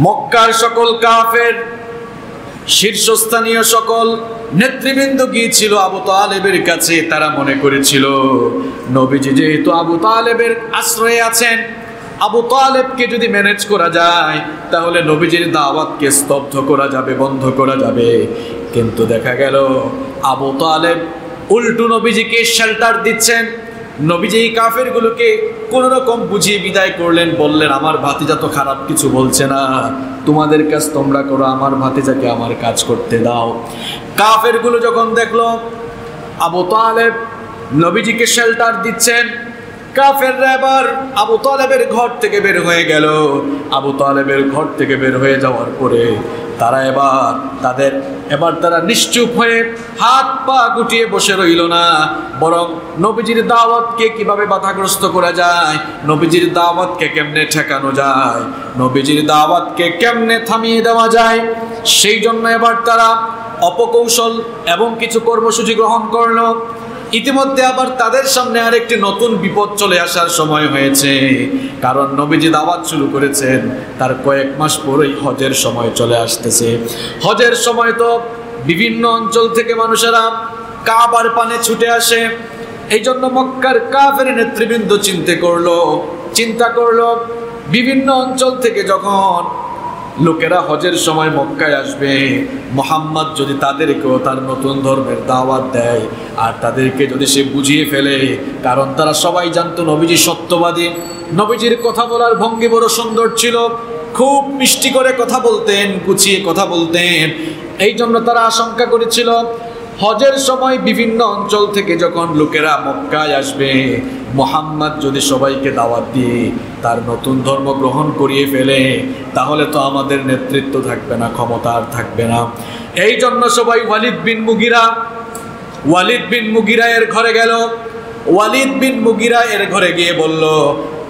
মক্কার সকল কাফের শীর্ষস্থানীয় সকল নেতৃবৃন্দ গিয়েছিল আবু তালেবের কাছে। তারা মনে করেছিল নবীজি যেহেতু আবু তালেবের আশ্রয়ে আছেন, আবু তালেবকে যদি ম্যানেজ করা যায় তাহলে নবীজির দাওয়াতকে স্তব্ধ করা যাবে, বন্ধ করা যাবে। কিন্তু দেখা গেল আবু তালেব উল্টো নবীজিকে শেল্টার দিচ্ছেন। নবীজি এই কাফেরগুলোকে কোনো রকম বুঝিয়ে বিদায় করলেন, বললেন আমার ভাতিজা তো খারাপ কিছু বলছে না, তোমাদের কাজ তোমরা করো, আমার ভাতিজাকে আমার কাজ করতে দাও। কাফেরগুলো যখন দেখলো আবু তালেব নবীজিকে শেল্টার দিচ্ছেন, কাফেররা এবার আবু তালেবের ঘর থেকে বের হয়ে গেল। আবু তালেবের ঘর থেকে বের হয়ে যাওয়ার পরে তারা তারা নিশ্চুপ হয়ে হাত পা গুটিয়ে বসে রইল না, বরং নবীজির দাওয়াতকে কিভাবে বাধাগ্রস্ত করা যায়, নবীজির দাওয়াতকে কেমনে ঠেকানো যায়, নবীজির দাওয়াতকে কেমনে থামিয়ে দেওয়া যায়, সেই জন্য এবার তারা অপকৌশল এবং কিছু কর্মসূচি গ্রহণ করলো। ইতিমধ্যে আবার তাদের সামনে আরেকটি নতুন বিপদ চলে আসার সময় হয়েছে, কারণ নবীজি দাওয়াত শুরু করেছেন তার কয়েক মাস পরেই হজের সময় চলে আসতেছে। হজের সময় তো বিভিন্ন অঞ্চল থেকে মানুষেরা কাবার পানে ছুটে আসে। এই জন্য মক্কার কাফের নেতৃবৃন্দ চিন্তা করলো বিভিন্ন অঞ্চল থেকে যখন লোকেরা হজের সময় মক্কায় আসবে, মুহাম্মদ যদি তাদেরকেও তার নতুন ধর্মের দাওয়াত দেয় আর তাদেরকে যদি সে বুঝিয়ে ফেলে, কারণ তারা সবাই জানতো নবীজি সত্যবাদী, নবীজির কথা বলার ভঙ্গি বড় সুন্দর ছিল, খুব মিষ্টি করে কথা বলতেন, গুছিয়ে কথা বলতেন। এই জন্য তারা আশঙ্কা করেছিল হজের সময় বিভিন্ন অঞ্চল থেকে যখন লোকেরা মক্কায় আসবে, মুহাম্মদ যদি সবাইকে দাওয়াত দিয়ে তার নতুন ধর্ম গ্রহণ করিয়ে ফেলে তাহলে তো আমাদের নেতৃত্ব থাকবে না, ক্ষমতা আর থাকবে না। এই জন্য সবাই ওয়ালিদ বিন মুগিরা এর ঘরে গেল। ওয়ালিদ বিন মুগিরা এর ঘরে গিয়ে বলল,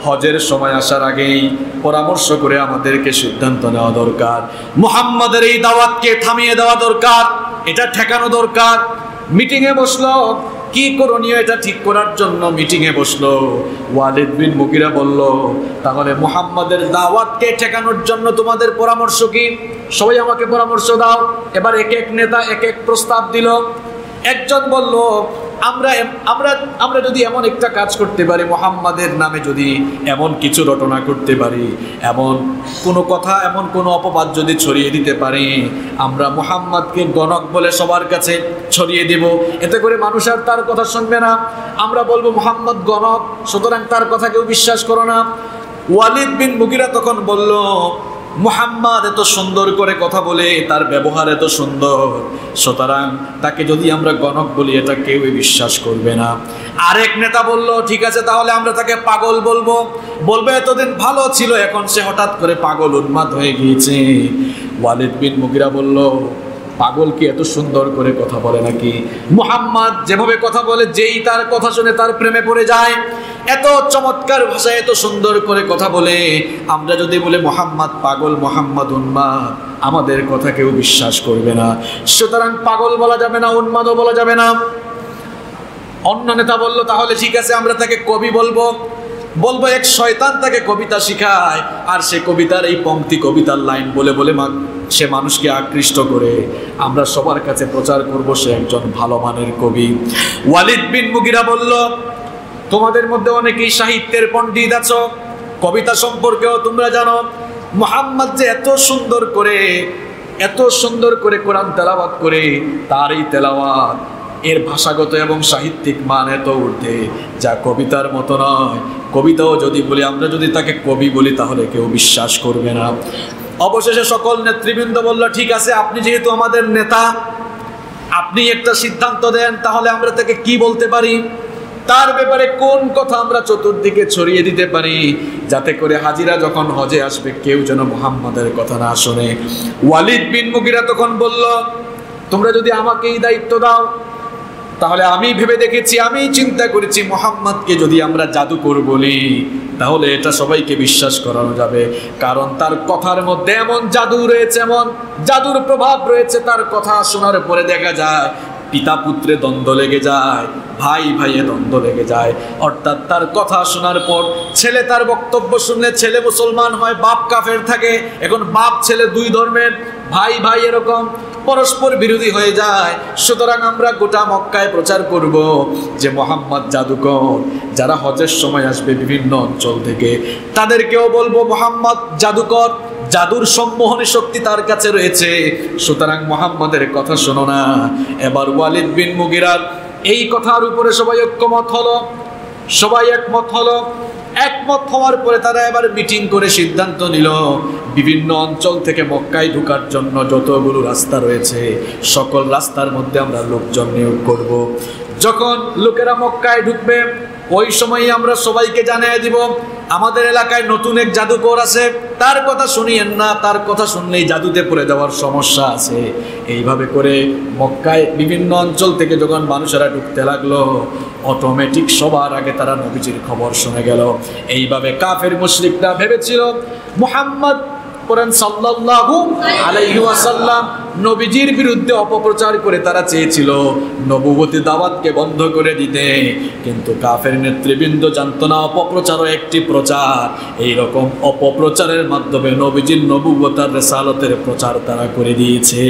হজের সময় আসার আগেই পরামর্শ করে আমাদেরকে সিদ্ধান্ত নেওয়া দরকার, মুহাম্মাদের এই দাওয়াতকে থামিয়ে দেওয়া দরকার, এটা ঠেকানো দরকার। মিটিংয়ে বসলো, কি করণীয় এটা ঠিক করার জন্য মিটিংয়ে বসলো। ওয়ালিদ বিন মুগিরা বলল, তাহলে মুহাম্মাদের দাওয়াতকে ঠেকানোর জন্য তোমাদের পরামর্শ কি? সবাই আমাকে পরামর্শ দাও। এবার এক এক নেতা এক এক প্রস্তাব দিল। একজন বলল, আমরা যদি এমন একটা কাজ করতে পারি, মুহাম্মাদের নামে যদি এমন কিছু রটনা করতে পারি, এমন কোনো কথা, এমন কোনো অপবাদ যদি ছড়িয়ে দিতে পারি, আমরা মুহাম্মাদকে গণক বলে সবার কাছে ছড়িয়ে দেব, এতে করে মানুষ আর তার কথা শুনবে না। আমরা বলবো মুহাম্মদ গণক, সুতরাং তার কথা কেউ বিশ্বাস করো না। ওয়ালিদ বিন মুগিরা তখন বলল, মুহাম্মদ এত সুন্দর করে কথা বলে, তার ব্যবহার এত সুন্দর, সুতরাং তাকে যদি আমরা গণক বলি এটা কেউই বিশ্বাস করবে না। আরেক নেতা বলল, ঠিক আছে তাহলে আমরা তাকে পাগল বলবো এতদিন ভালো ছিল, এখন সে হঠাৎ করে পাগল উন্মাদ হয়ে গিয়েছে। ওয়ালিদ বিন মুগিরা বলল, পাগল কি এত সুন্দর করে কথা বলে নাকি? মুহাম্মদ যেভাবে কথা বলে, যেই তার কথা শুনে তার প্রেমে পড়ে যায়, এত চমৎকার ভাষায় এত সুন্দর করে কথা বলে, আমরা যদি বলে মুহাম্মদ পাগল, মুহাম্মদ উন্মাদ, আমাদের কথা কেউ বিশ্বাস করবে না, সুতরাং পাগল বলা যাবে না, উন্মাদও বলা যাবে না। অন্য নেতা বলল, তাহলে ঠিক আছে আমরা তাকে কবি বলবো এক শয়তান তাকে কবিতা শিখায়, আর সে কবিতার এই পংক্তি, কবিতার লাইন বলে সে মানুষকে আকৃষ্ট করে, আমরা সবার কাছে প্রচার করব সে একজন ভালো মানের কবি। ওয়ালিদ বিন মুগিরা বলল, তোমাদের মধ্যে অনেকেই সাহিত্যের পণ্ডিত আছো, কবিতা সম্পর্কেও তোমরা জানো, মুহাম্মদ যে এত সুন্দর করে কোরআন তেলাওয়াত করে, তার এই তেলাওয়াত এর ভাষাগত এবং সাহিত্যিক মান এত ঊর্ধ্বে, যা কবিতার মতো নয়। কবিতাও যদি বলি, আমরা যদি তাকে কবি বলি তাহলে কেউ বিশ্বাস করবে না। অবশেষে সকল নেতৃবৃন্দ বলল, ঠিক আছে আপনি যেহেতু আমাদের নেতা, আপনি একটা সিদ্ধান্ত দেন, তাহলে আমরা তাকে কি বলতে পারি, তার ব্যাপারে কোন কথা আমরা চতুর্দিকে ছড়িয়ে দিতে পারি, যাতে করে হাজিরা যখন হজে আসবে কেউ যেন মুহাম্মাদের কথা না শোনে। ওয়ালিদ বিন মুগিরা তখন বলল, তোমরা যদি আমাকে এই দায়িত্ব দাও, তাহলে আমি ভেবে দেখেছি, আমি চিন্তা করেছি, মুহাম্মদকে যদি আমরা জাদুকর বলি তাহলে এটা সবাইকে বিশ্বাস করানো যাবে, কারণ তার কথার মধ্যে এমন জাদু রয়েছে, এমন জাদুর প্রভাব রয়েছে, তার কথা শোনার পরে দেখা যায় পিতা পুত্রে দ্বন্দ্ব লেগে যায়, ভাই ভাইয়ে দ্বন্দ্ব লেগে যায়। অর্থাৎ তার কথা শোনার পর ছেলে তার বক্তব্য শুনলে ছেলে মুসলমান হয়, বাপ কাফের থাকে। এখন বাপ ছেলে দুই ধর্মের, ভাই ভাই এরকম পরস্পর বিরোধী হয়ে যায়। সুতরাং আমরা গোটা মক্কায় প্রচার করব যে মুহাম্মদ জাদুকর। যারা হজের সময় আসবে বিভিন্ন অঞ্চল থেকে তাদেরকেও বলবো মুহাম্মদ জাদুকর, জাদুর সম্মোহনী শক্তি তার কাছে রয়েছে, সুতরাং মুহাম্মাদের কথা শোনো না। এবার ওয়ালিদ বিন মুগিরার এই কথার উপরে সবাই ঐক্যমত হলো, সবাই একমত হলো। একমত হওয়ার পরে তারা এবার মিটিং করে সিদ্ধান্ত নিল বিভিন্ন অঞ্চল থেকে মক্কায় ঢোকার জন্য যতগুলো রাস্তা রয়েছে সকল রাস্তার মধ্যে আমরা লোকজন নিয়োগ করব। যখন লোকেরা মক্কায় ঢুকবে ওই সময় আমরা সবাইকে জানিয়ে দিব আমাদের এলাকায় নতুন এক জাদুকর আছে, তার কথা শুনিয়েন না, তার কথা শুনলেই জাদুতে পড়ে যাওয়ার সমস্যা আছে। এইভাবে করে মক্কায় বিভিন্ন অঞ্চল থেকে যখন মানুষেরা ঢুকতে লাগলো অটোমেটিক সবার আগে তারা নবীজির খবর শুনে গেল। এইভাবে কাফের মুশরিকরা ভেবেছিল মুহাম্মদ কোরআন সাল্লাল্লাহু আলাইহি ওয়াসাল্লাম নবীজির বিরুদ্ধে অপপ্রচার করে তারা চেয়েছিল নবুয়তি দাওয়াতকে বন্ধ করে দিতে, কিন্তু কাফের নেতৃবৃন্দ জানতো না অপপ্রচারও একটি প্রচার। এই রকম অপপ্রচারের মাধ্যমে নবীজির নবুয়তার রিসালাতের প্রচার তারা করে দিয়েছে।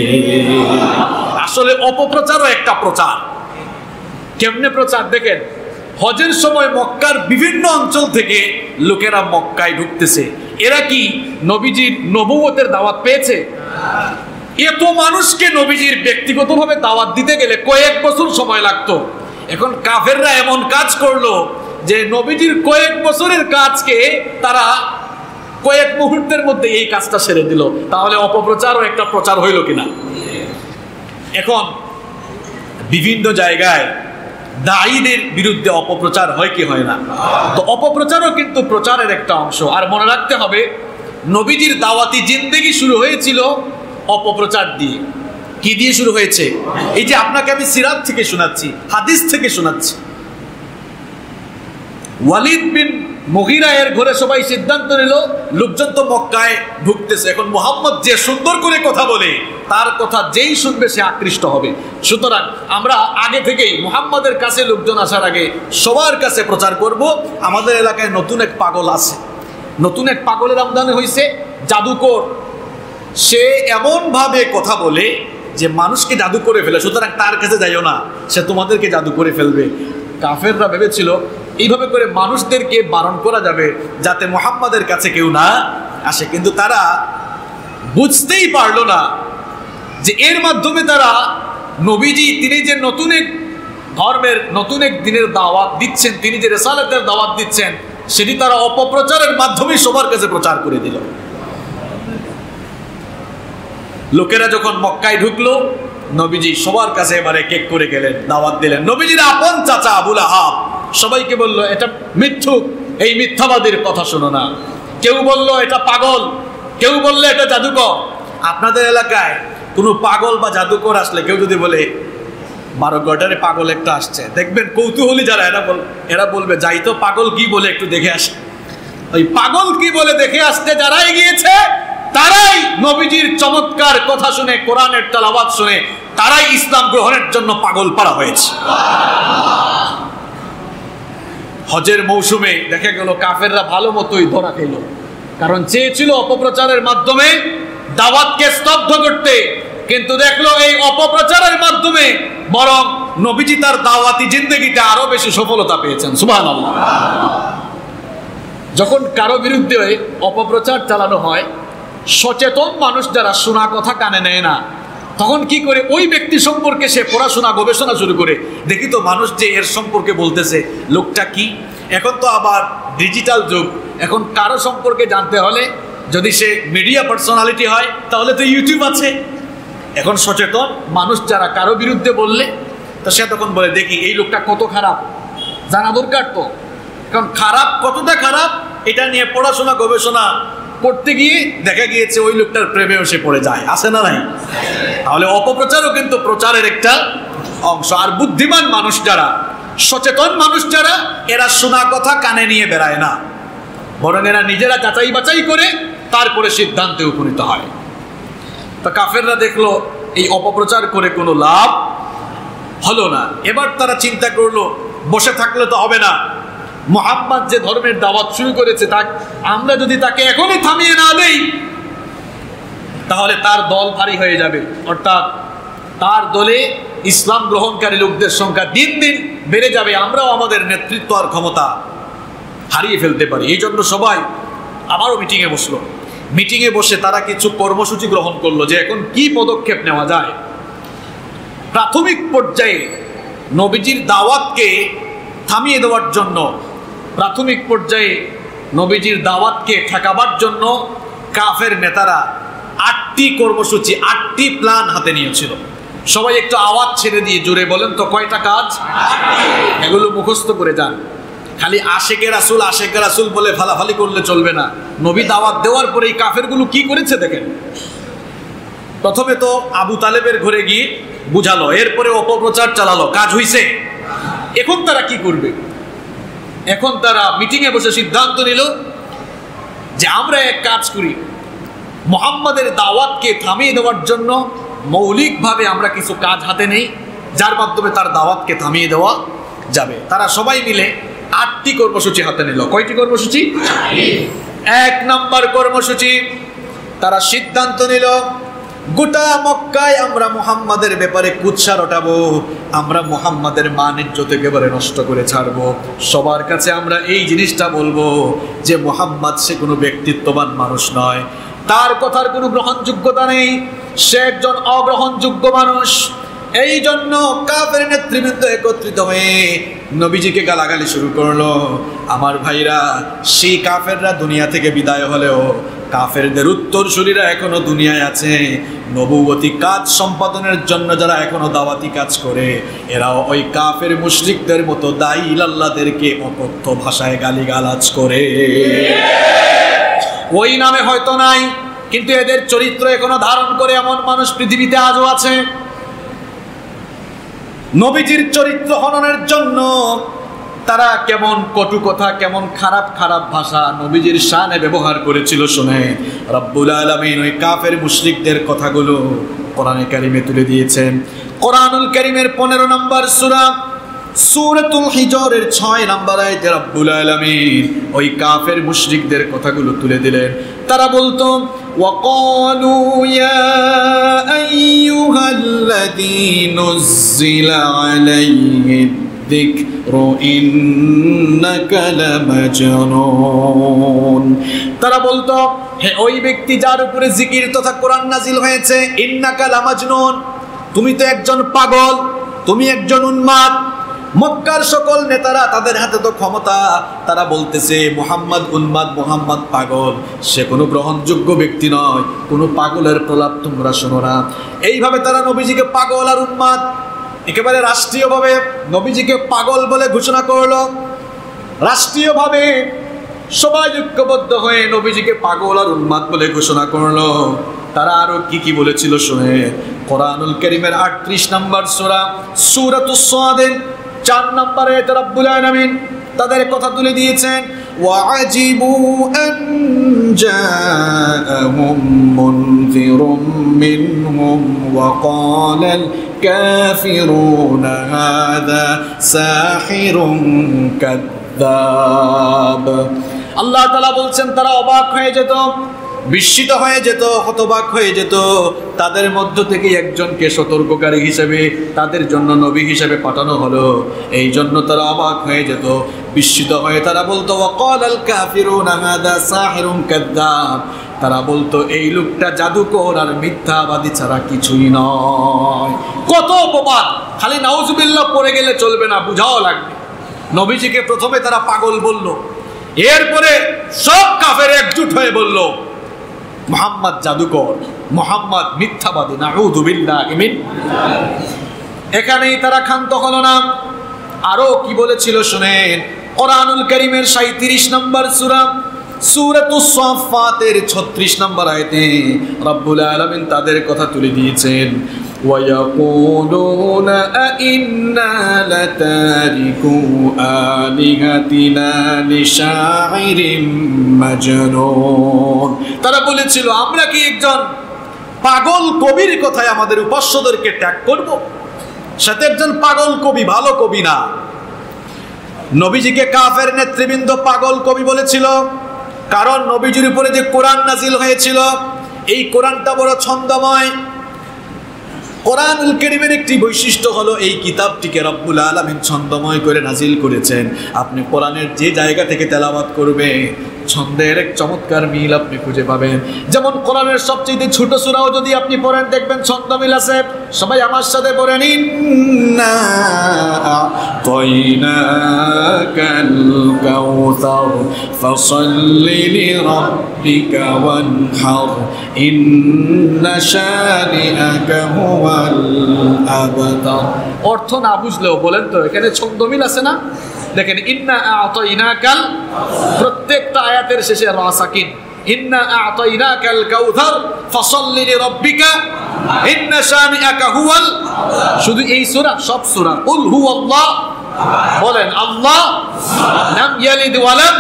আসলে অপপ্রচারও একটা প্রচার। কেমনে প্রচার দেখেন, হজের সময় মক্কার বিভিন্ন অঞ্চল থেকে লোকেরা মক্কায় ঢুকতেছে। এরা কি নবীজির নবুয়তের দাওয়াত পেয়েছে? এত মানুষকে নবীজির ব্যক্তিগতভাবে দাওয়াত দিতে গেলে কয়েক বছর সময় লাগতো। এখন কাফেররা এমন কাজ করলো যে নবীজির কয়েক বছরের কাজকে তারা কয়েক মুহূর্তের মধ্যে এই কাজটা সেরে দিল। তাহলে অপপ্রচারও একটা প্রচার হইল কিনা? এখন বিভিন্ন জায়গায় দায়ীদের বিরুদ্ধে অপপ্রচার হয় কি হয় না? তো অপপ্রচারও কিন্তু প্রচারের একটা অংশ। আর মনে রাখতে হবে নবীজির দাওয়াতি জিন্দেগি শুরু হয়েছিল অপপ্রচার দিয়ে। কি দিয়ে শুরু হয়েছে? এই যে আপনাকে আমি সিরাত থেকে শোনাচ্ছি, হাদিস থেকে শোনাচ্ছি। ওয়ালিদ বিন মুগিরা এর ঘরে সবাই সিদ্ধান্ত নিল লোকজন তো মক্কায় ঢুকতেছে, এখন মুহাম্মদ যে সুন্দর করে কথা বলে তার কথা যেই শুনবে সে আকৃষ্ট হবে। সুতরাং আমরা আগে থেকেই মুহাম্মদের কাছে লোকজন আসার আগে সবার কাছে প্রচার করব আমাদের এলাকায় নতুন এক পাগল আছে, নতুন এক পাগলের আমদানি হয়েছে, জাদুকর। সে এমনভাবে কথা বলে যে মানুষকে জাদু করে ফেলে, সুতরাং তার কাছে যাইও না, সে তোমাদেরকে জাদু করে ফেলবে। কাফেররা ভেবেছিল এইভাবে করে মানুষদেরকে বারণ করা যাবে যাতে মুহাম্মাদের কাছে কেউ না আসে, কিন্তু তারা বুঝতেই পারলো না যে এর মাধ্যমে তারা নবীজি তিনি যে নতুন এক ধর্মের নতুন এক দিনের দাওয়াত দিচ্ছেন, তিনি যে রিসালাতের দাওয়াত দিচ্ছেন সেটি তারা অপপ্রচারের মাধ্যমে সবার কাছে প্রচার করে দিল। লোকেরা যখন মক্কায় ঢুকলো নবীজি সবার কাছে এবারে কেক করে গেলেন, দাওয়াত দিলেন। নবীজির আপন চাচা আবু লাহাব সবাইকে বলল এটা মিথ্যুক, এই মিথ্যাবাদীর কথা শোনো না। কেউ বলল এটা পাগল, কেউ বললো এটা জাদুকর। আপনাদের এলাকায় কোনো পাগল বা জাদুকর আসলে কেউ যদি বলে 12 কোয়ার্টারে পাগল একটা আসছে, দেখবেন কৌতূহলী যারা এরা বলবে যাই তো পাগল কি বলে একটু দেখে আসে। ওই পাগল কি বলে দেখে আসতে যারাই গিয়েছে তারাই নবীজির চমৎকার কথা শুনে, কোরআনের তেলাওয়াত শুনে তারাই ইসলাম গ্রহণের জন্য পাগল পারা হয়েছে। হজের মৌসুমে দেখা গেল কাফেররা ভালো মতোই ধরা খেল, কারণ চেয়েছিল অপপ্রচারের মাধ্যমে দাওয়াতকে স্তব্ধ করতে, কিন্তু দেখলো এই অপপ্রচারের মাধ্যমে বরং নবীজি তার দাওয়াতি জিন্দেগিতে আরো বেশি সফলতা পেয়েছেন। সুবহানাল্লাহ। যখন কারো বিরুদ্ধে অপপ্রচার চালানো হয়, সচেতন মানুষ যারা শোনা কথা কানে নেয় না, তখন কি করে ওই ব্যক্তি সম্পর্কে সে পড়াশোনা গবেষণা শুরু করে, দেখি তো মানুষ যে এর সম্পর্কে বলতেছে লোকটা কি। এখন তো আবার ডিজিটাল যুগ, এখন কারো সম্পর্কে জানতে হলে যদি সে মিডিয়া পার্সোনালিটি হয় তাহলে তো ইউটিউব আছে। এখন সচেতন মানুষ যারা কারো বিরুদ্ধে বললে তো সে তখন বলে দেখি এই লোকটা কত খারাপ, জানা দরকার তো। কারণ খারাপ কতটা খারাপ এটা নিয়ে পড়াশোনা গবেষণা করতে গিয়ে দেখা গিয়েছে ওই লোকটার প্রেমেও সে পড়ে যায়, আছে না নাই? তাহলে অপপ্রচারও কিন্তু প্রচারের একটা অংশ। আর বুদ্ধিমান মানুষ যারা, সচেতন মানুষ যারা, এরা শোনা কথা কানে নিয়ে বেড়ায় না, বরং এরা নিজেরা যাচাই বাছাই করে তারপরে সিদ্ধান্তে উপনীত হয়। তা কাফেররা দেখলো এই অপপ্রচার করে কোনো লাভ হলো না। এবার তারা চিন্তা করলো বসে থাকলে তো হবে না, মুহাম্মদ যে ধর্মের দাওয়াত শুরু করেছে তা আমরা যদি তাকে এখনই থামিয়ে না দেই তাহলে তার দল ভারী হয়ে যাবে, অর্থাৎ তার দলে ইসলাম গ্রহণকারী লোকদের সংখ্যা দিন দিন বেড়ে যাবে, আমরাও আমাদের নেতৃত্ব আর ক্ষমতা হারিয়ে ফেলতে পারি। এই জন্য সবাই আবারও মিটিংয়ে বসলো। মিটিংয়ে বসে তারা কিছু কর্মসূচি গ্রহণ করলো যে এখন কি পদক্ষেপ নেওয়া যায়। প্রাথমিক পর্যায়ে নবীজির দাওয়াতকে থামিয়ে দেওয়ার জন্য, প্রাথমিক পর্যায়ে নবীজির দাওয়াতকে ঠেকাবার জন্য কাফের নেতারা 8টি কর্মসূচি, 8টি প্ল্যান হাতে নিয়েছিল। সবাই একটু আওয়াজ ছেড়ে দিয়ে জোরে বলেন তো কয়টা কাজ? এগুলো মুখস্থ করে যান। খালি আশেকে রাসূল বলে ফালাফালি করলে চলবে না। নবী দাওয়াত দেওয়ার পরে এই কাফেরগুলো কি করেছে দেখেন। প্রথমে তো আবু তালেবের ঘরে গিয়ে বুঝালো, এরপরে অপপ্রচার চালালো, কাজ হইছে। এখন তারা কি করবে? এখন তারা মিটিংয়ে বসে সিদ্ধান্ত নিল যে আমরা এক কাজ করি, মুহাম্মাদের দাওয়াতকে থামিয়ে দেওয়ার জন্য মৌলিকভাবে আমরা কিছু কাজ হাতে নেই যার মাধ্যমে তার দাওয়াতকে থামিয়ে দেওয়া যাবে। তারা সবাই মিলে 8টি কর্মসূচি হাতে নিল। কয়টি কর্মসূচি? 1 নম্বর কর্মসূচি, তারা সিদ্ধান্ত নিল গোটা মক্কায় আমরা মুহাম্মাদের ব্যাপারে কুৎসা রটাবো, আমরা মুহাম্মাদের মান ইজ্জত একেবারে নষ্ট করে ছাড়বো। সবার কাছে আমরা এই জিনিসটা বলবো যে মুহাম্মাদ সে কোনো ব্যক্তিত্ববান মানুষ নয়, তার কথার কোনো গ্রহণযোগ্যতা নেই, সে একজন অগ্রহণযোগ্য মানুষ। এই জন্য কাফের নেতৃবৃন্দ একত্রিত হয়ে নবীজিকে গালাগালি শুরু করলো। আমার ভাইরা, সেই কাফেররা দুনিয়া থেকে বিদায় হলেও কাফেরদের উত্তরসূরিরা এখনো দুনিয়ায় আছে। নবুয়তি কাজ সম্পাদনের জন্য যারা এখনো দাওয়াতি কাজ করে, এরাও ওই কাফের মুশরিকদের মতো দাঈ ইলাল্লাহদেরকে অকথ্য ভাষায় গালিগালাজ করে। ওই নামে হয়তো নাই, কিন্তু এদের চরিত্র এখনো ধারণ করে এমন মানুষ পৃথিবীতে আজও আছে। নবীজির চরিত্র হননের জন্য তারা কেমন কটু কথা, কেমন খারাপ খারাপ ভাষা নবীজির শানে ব্যবহার করেছিল শুনে রব্বুল আলামিন ওই কাফের মুশরিকদের কথাগুলো কোরআনে কারিমে তুলে দিয়েছেন। কোরআনুল কারিমের 15 নম্বর সূরা সূরাতুল হিজরের 6 নম্বর আয়াতে রব্বুল আলামিন ওই কাফের মুশরিকদের কথাগুলো তুলে দিলেন। তারা বলতো ওয়াকালু ইয়া আইয়ুহাল্লাযী নুজ্জিলা আলাইহি যিকরু ইন্নাকা লামাজনুন। তারা বলতো, হে ওই ব্যক্তি যার উপরে জিকির তথা কোরআন নাজিল হয়েছে, ইন্নাকা লামাজনুন, তুমি তো একজন পাগল, তুমি একজন উন্মাদ। মক্কার সকল নেতারা, তাদের হাতে তো ক্ষমতা, তারা বলতেছে মুহাম্মদ উন্মাদ, মুহাম্মদ পাগল, সে কোনো গ্রহণযোগ্য ব্যক্তি নয়, কোনো পাগলের প্রলাপ তোমরা শোনো না। এইভাবে তারা নবীজিকে পাগল আর উন্মাদ, একেবারে রাষ্ট্রীয়ভাবে নবীজিকে পাগল বলে ঘোষণা করলো। রাষ্ট্রীয়ভাবে সবাই ঐক্যবদ্ধ হয়ে নবীজিকে পাগল আর উন্মাদ বলে ঘোষণা করলো। তারা আরো কি কি বলেছিল শুনে, কোরআনুল কারীমের 38 নম্বর সূরা সূরাতুস সাদের 4 নম্বরে রব্বুল আলামিন তাদের কথা তুলে দিয়েছেন। ওয়াজিবু আন জাআহুম মুনযিরুম মিনহুম ওয়া ক্বালাল কাফিরুনা হাযা সাহিরুন কাযযাব। আল্লাহ তাআলা বলছেন তারা অবাক হয়ে যেত, বিস্মিত হয়ে যেত, হতবাক হয়ে যেত। তাদের মধ্য থেকে একজনকে সতর্ককারী হিসেবে তাদের জন্য নবী হিসেবে পাঠানো হলো। এই জন্য তারা অবাক হয়ে যেত, বিস্মিত হয়ে তারা বলতো ওয়াকালাল কাফিরুনা হাযা সাহিরুন কাযযাব। তারা বলতো এই লোকটা জাদুকর আর মিথ্যাবাদী ছাড়া কিছুই নয়। কত অপবাদ! খালি নাউজুবিল্লাহ পড়ে গেলে চলবে না, বুঝাও লাগবে। নবীজিকে প্রথমে তারা পাগল বলল, এরপরে সব কাফের একজুট হয়ে বলল মুহাম্মদ জাদুকর, মুহাম্মদ মিথ্যাবাদী, নাউযু বিল্লাহি মিন। এখানেই তারা ক্ষান্ত হলো না, আরো কি বলেছিল শুনেন। কোরআনুল কারীমের 37 নম্বর সূরা সূরাতুস সাফফাতের 36 নম্বর আয়াতে রব্বুল আলামিন তাদের কথা তুলে দিয়েছেন। وَيَقُولُونَ أَإِنَّا لَتَارِكُو آلِهَتِنَا لِشَاعِرٍ مَجْنُونٍ। তারা বলেছিল আমরা কি একজন পাগল কবির কথায় আমাদের উপাস্যদেরকে ত্যাগ করব? সাথে একজন পাগল কবি, ভালো কবি না। নবীজিকে কাফের নেতৃবৃন্দ পাগল কবি বলেছিল, কারণ নবীজির উপরে যে কোরআন নাজিল হয়েছিল এই কোরআনটা বড় ছন্দময়। কোরআনুল কারীমের একটি বৈশিষ্ট্য হলো এই কিতাবটিকে রব্বুল আলামিন ছন্দময় করে নাজিল করেছেন। আপনি কোরআনের যে জায়গা থেকে তেলাওয়াত করবে ছন্দের এক চমৎকার মিল আপনি খুঁজে পাবেন। যেমন কোরআনের সবচেয়ে ছোট সূরাও যদি আপনি পড়েন দেখবেন ছন্দ মিল আছে। সবাই আমার সাথে পড়েন, ইন্না আ'তাইনাকাল কাউসার ফাসাল্লি লিরাব্বিকা ওয়ানহার ইন্না শানিআকা হুয়াল আবতার। অর্থ না বুঝলেও বলেন তো এখানে ছন্দ মিল আছে না? দেখেন, ইন্না আ'তাইনাকাল, প্রত্যেকটা আয়াতের শেষে রা সাকিন। ইন্না আ'তাইনাকাল কাউসার ফাসাল্লি লিরাব্বিকা ইন্না শানিআকা হুয়াল। শুধু এই সূরা, সব সূরা কুল হুয়াল্লাহ বলেন, আল্লাহ লাম ইয়ালিদ ওয়া লাম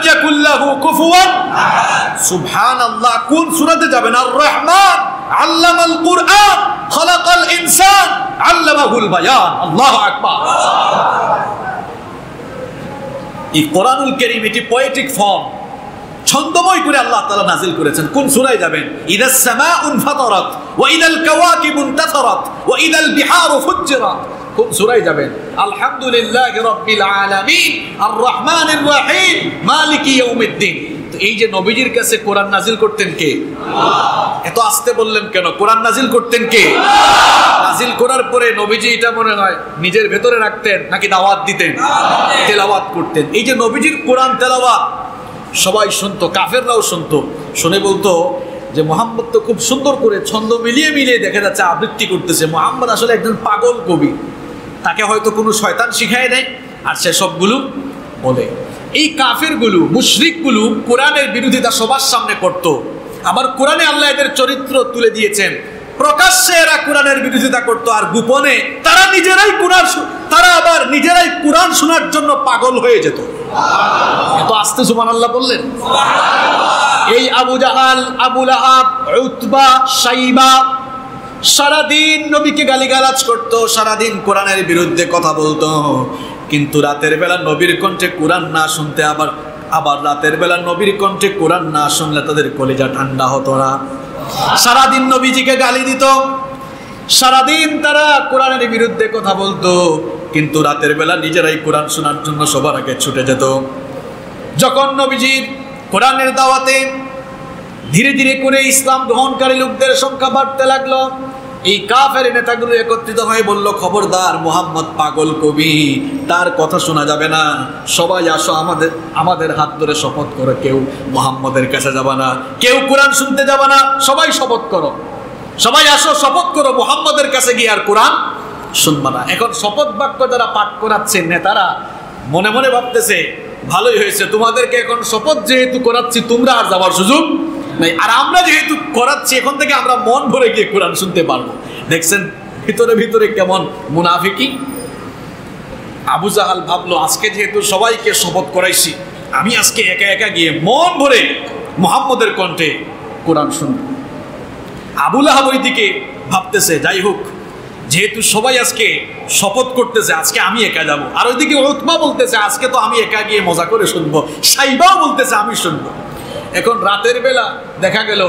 ইয়াকুল লাহু কুফুয়ান। সুবহানাল্লাহ। কোন সূরাতে যাবেন? আর রহমান আল্লামাল কুরআন খালাকাল ইনসান আল্লামাহুল বায়ান। আল্লাহু আকবার। এই কোরআনুল কারীম এটি পোয়েটিক ফর্ম, ছন্দময় করে আল্লাহ তাআলা নাজিল করেছেন। কোন সূরায় যাবেন? ইদাস সামাউন ফাতারাত ওয়া ইদাল কাওয়াকিবুন তাসারাত ওয়া ইদাল বিহারু ফুজ্জিরাত। কোন সূরায় যাবেন? আলহামদুলিল্লাহি রাব্বিল আলামিন আর রহমানির রহিম মালিকি ইয়াউমিদ্দিন। তো এই যে নবীজির কাছে কোরআন নাজিল করতেন কে? আল্লাহ। এত আস্তে বললেন কেন? কোরআন নাজিল করতেন কে? আল্লাহ। নাজিল করার পরে নবীজি এটা মনে হয় নিজের ভেতরে রাখতেন নাকি দাওয়াত দিতেন? তেলাওয়াত করতেন। এই যে নবীজির কোরআন তেলাওয়াত সবাই শুনতো, কাফেররাও শুনতো। শুনে বলতো যে মুহাম্মদ তো খুব সুন্দর করে ছন্দ মিলিয়ে মিলিয়ে দেখা যাচ্ছে আবৃত্তি করতেছে। মুহাম্মদ আসলে একজন পাগল কবি, তাকে হয়তো কোনো শয়তান শিখায় দেয় আর সে সবগুলো বলে। এই কাফেরগুলো, মুশরিকগুলো কোরআনের বিরোধিতা সবার সামনে করত। আবার কোরআনে আল্লাহ এদের চরিত্র তুলে দিয়েছেন। প্রকাশ্যে এরা কোরআনের বিরোধিতা করত আর গোপনে তারা আবার নিজেরাই কোরআন শোনার জন্য পাগল হয়ে যেত। এত আস্তে সুবহানাল্লাহ বললেন। এই আবু জাহাল, আবু লাহাব, উতবা, শাইবা সারাদিন নবীকে গালিগালাজ করত, সারাদিন কোরআনের বিরুদ্ধে কথা বলতো। কিন্তু রাতের বেলা নবীর কণ্ঠে কোরআন না শুনতে, আবার রাতের বেলা নবীর কণ্ঠে কোরআন না শুনলে তাদের কলিজা ঠান্ডা হতো না। সারাদিন নবীজিকে গালি দিত, সারাদিন তারা কোরআনের বিরুদ্ধে কথা বলতো, কিন্তু রাতের বেলা নিজেরাই কোরআন শোনার জন্য সবার আগে ছুটে যেত। যখন নবীজির কোরআনের দাওয়াতে ধীরে ধীরে করে ইসলাম গ্রহণকারী লোকদের সংখ্যা বাড়তে লাগলো, এই কাফের নেতাগুলো একত্রিত হয়ে বলল, খবরদার, মুহাম্মদ পাগল কবি, তার কথা শোনা যাবে না। সবাই আসো, আমাদের হাত ধরে শপথ করো, কেউ মুহাম্মদের কাছে যাবে না, কেউ কোরআন শুনতে যাবে না। সবাই শপথ করো, সবাই আসো, শপথ করো, মুহাম্মদের কাছে গিয়ে আর কোরআন শুনবা না। এখন শপথ বাক্য যারা পাঠ করাচ্ছে নেতারা মনে মনে ভাবতেছে, ভালোই হয়েছে, তোমাদেরকে এখন শপথ যেহেতু করাচ্ছি তোমরা আর যাওয়ার সুযোগ নাই, আর আমরা যেহেতু করাচ্ছি এখন থেকে আমরা মন ভরে গিয়ে কোরআন শুনতে পারবো। দেখছেন ভিতরে ভিতরে কেমন মুনাফিকি। আবু জাহাল ভাবলো, আজকে যেহেতু সবাইকে শপথ করাইছি, আমি আজকে একা একা গিয়ে মন ভরে মুহাম্মদের কণ্ঠে কোরআন শুনব। আবু লাহাব ওইদিকে ভাবতেছে, যাই হোক, যেহেতু সবাই আজকে শপথ করতেছে, আজকে আমি একা যাব। আর ওইদিকে উতবা বলতেছে, আজকে তো আমি একা গিয়ে মজা করে শুনবো। সাইবাও বলতেছে, আমি শুনবো। এখন রাতের বেলা দেখা গেল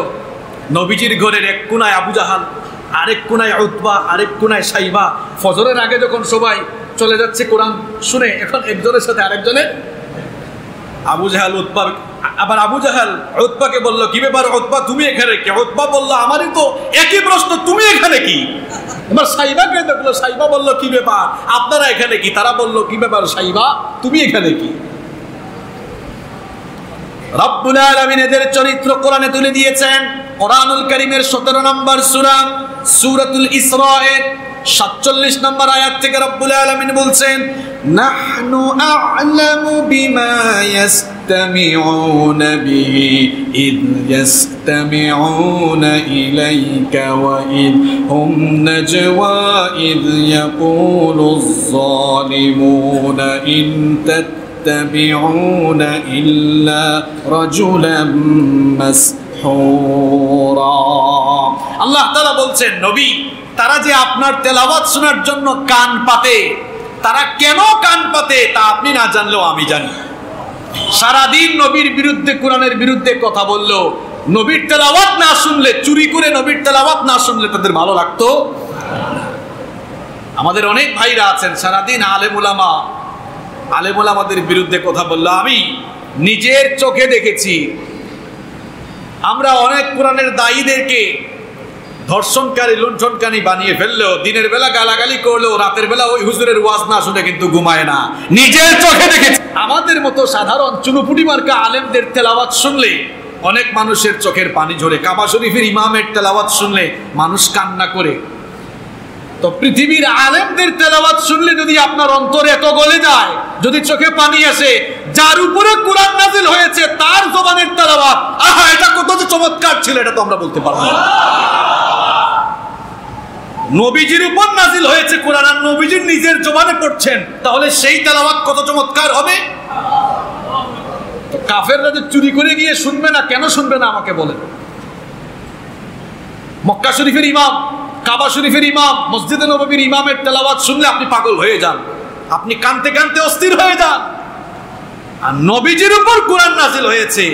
নবীজির ঘরের এক কোনায় আবু জাহাল, আরেক কোনায় উতবা, আরেক কোনায় সাইবা। ফজরের আগে যখন সবাই চলে যাচ্ছে কোরআন শুনে, এখন একজনের সাথে আরেকজনের আবু জাহাল উতবা, আবার আবু জাহাল উতবাকে বললো, কি ব্যাপার উতবা, তুমি এখানে কি? উতবা বললো, আমারই তো একই প্রশ্ন, তুমি এখানে কি? এবার সাইবাকে দেখলো, সাইবা বললো, কি ব্যাপার, আপনারা এখানে কি? তারা বললো, কি ব্যাপার সাইবা, তুমি এখানে কি? রব্বুল আলামিন এদের চরিত্র কোরআনে তুলে দিয়েছেন। কোরআনুল কারীমের 17 নম্বর সূরা, সূরাতুল ইসরায়ের 47 নম্বর আয়াত থেকে রব্বুল আলামিন বলছেন, নাহনু আ'লামু বিমা ইয়াসতামিউনা বিহি ইদ ইয়াসতামিউনা ইলাইকা ওয়া ইদ হুম নাজওয়া ইদ ইয়াকুলুয যালিমুনা ইন يتبعون إلا رجلا مسحورا। আল্লাহ তাআলা বলছেন, নবী তারা যে আপনার তেলাওয়াত শোনার জন্য কান পাতে, তারা কেন কান পাতে তা আপনি না জানলেও আমি জানি। সারাদিন নবীর বিরুদ্ধে, কোরআনের বিরুদ্ধে কথা বললো, নবীর তেলাওয়াত না শুনলে, চুরি করে নবীর তেলাওয়াত না শুনলে তাদের ভালো লাগতো। আমাদের অনেক ভাইরা আছেন সারাদিন আলেমুলামাদের বিরুদ্ধে কথা বললো। আমি নিজের চোখে দেখেছি, আমরা অনেক কোরআনের দায়ীদেরকে ধর্ষণকারী, লুণ্ঠনকারী বানিয়ে ফেললেও, দিনের বেলা গালাগালি করলেও, রাতের বেলা ওই হুজুরের ওয়াজ না শুনে কিন্তু ঘুমায় না। নিজের চোখে দেখেছি। আমাদের মতো সাধারণ চুনুপুটি মার্কা আলেমদের তেলাওয়াত শুনলে অনেক মানুষের চোখের পানি ঝরে। কাবা শরীফের ইমামের তেলাওয়াত শুনলে মানুষ কান্না করে। তো পৃথিবীর আলেমদের তেলাওয়াত শুনলে যদি আপনার অন্তরে এত গলে যায়, যদি চোখে পানি আসে, যার উপরে কোরআন নাযিল হয়েছে তার জবানের তেলাওয়াত, আহা এটা কত চমৎকার ছিল, এটা তো আমরা বলতে পারবো না। নবীজির উপর নাযিল হয়েছে কোরআন, আর নবীজির নিজের জবানে পড়ছেন, তাহলে সেই তেলাওয়াত কত চমৎকার হবে। তো কাফেররা যে চুরি করে গিয়ে শুনবে না, কেন শুনবে না আমাকে বলেন। মক্কা শরীফের ইমাম, কাবা শরীফের ইমাম, মসজিদে নববীর ইমামের তেলাওয়াত শুনলে আপনি পাগল হয়ে যান, আপনি কাঁদতে কাঁদতে অস্থির হয়ে যান। আর নবীজির উপর কোরআন নাযিল হয়েছে,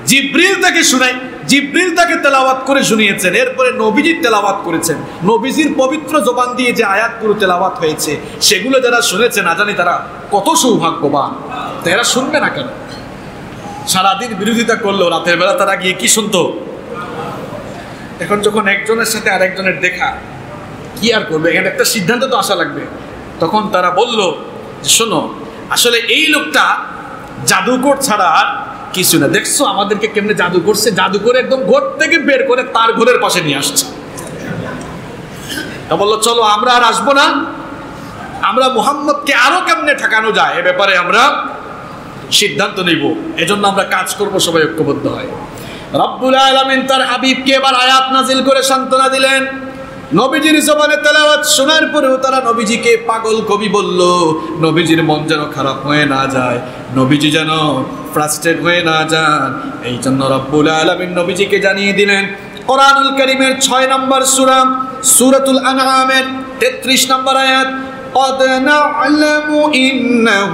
জিবরিল তাকে শুনায়, জিবরিল তাকে তেলাওয়াত করে শুনিয়েছেন, এরপরে নবীজি তেলাওয়াত করেছেন। নবীজির পবিত্র জবান দিয়ে যে আয়াতগুলো তেলাওয়াত হয়েছে সেগুলো যারা শুনেছে না জানি তারা কত সৌভাগ্যবান। তো এরা শুনবে না কেন? সারাদিন বিরোধিতা করলো, রাতের বেলা তারা গিয়ে কি শুনতো? এখন যখন একজনের সাথে আরেকজনের দেখা, কি আর করবে, এখানে একটা সিদ্ধান্ত তো আসা লাগবে। তখন তারা বলল যে শোনো, আসলে এই লোকটা জাদুকর ছাড়া আর কিছু না। দেখছো আমাদেরকে কেমনে জাদু করছে, জাদু করে একদম ঘর থেকে বের করে তার ঘরের পাশে নিয়ে আসছে। তা বললো চলো আমরা আর আসবো না, আমরা মুহাম্মদকে আরো কেমনে ঠেকানো যায় এ ব্যাপারে আমরা সিদ্ধান্ত নিব, এজন্য আমরা কাজ করব, সবাই ঐক্যবদ্ধ হয়। রব্বুল আলামিন তার হাবিবকে এবার আয়াত নাজিল করে সান্ত্বনা দিলেন। নবীজির জবানে তেলাওয়াত শোনার পরেও তারা নবীজিকে পাগল কবি বলল, নবীজির মন যেন খারাপ হয়ে না যায়, নবীজি যেন ফ্রাস্ট্রেট হয়ে না যান। এই জন্য রব্বুল আলামিন নবীজিকে জানিয়ে দিলেন কোরআনুল কারীমের 6 নম্বর সূরা, সূরাতুল আনআমের 33 নম্বর আয়াত, قد نعلم إنه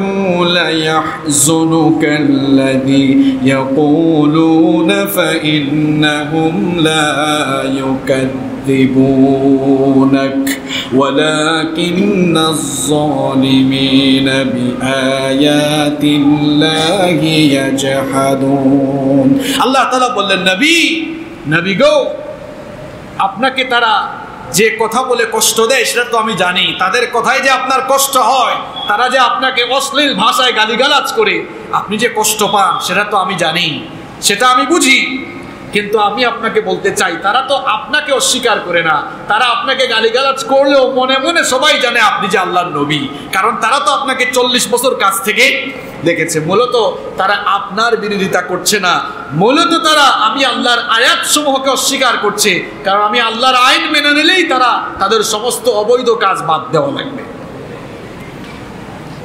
ليحزنك الذي يقولون فإنهم لا يكذبونك ولكن الظالمين بآيات الله يجحدون। আল্লাহ তাআলা বললেন, নবী গো, আপনাকে তারা যে কথা বলে কষ্ট দেয় সেটা তো আমি জানি, তাদের কথায় যে আপনার কষ্ট হয়, তারা যে আপনাকে অশ্লীল ভাষায় গালিগালাজ করে আপনি যে কষ্ট পান সেটা তো আমি জানি, সেটা আমি বুঝি। কিন্তু আমি আপনাকে বলতে চাই, তারা তো আপনাকে অস্বীকার করে না, তারা আপনাকে গালিগালাজ করলেও মনে মনে সবাই জানে আপনি যে আল্লাহর নবী, কারণ তারা তো আপনাকে 40 বছর কাছ থেকে দেখেছে। মূলত তারা আপনার বিরোধিতা করছে না, মূলত তারা আমি আল্লাহর আয়াত সমূহকে অস্বীকার করছে, কারণ আমি আল্লাহর আইন মেনে নিলেই তারা তাদের সমস্ত অবৈধ কাজ বাদ দেওয়া লাগবে।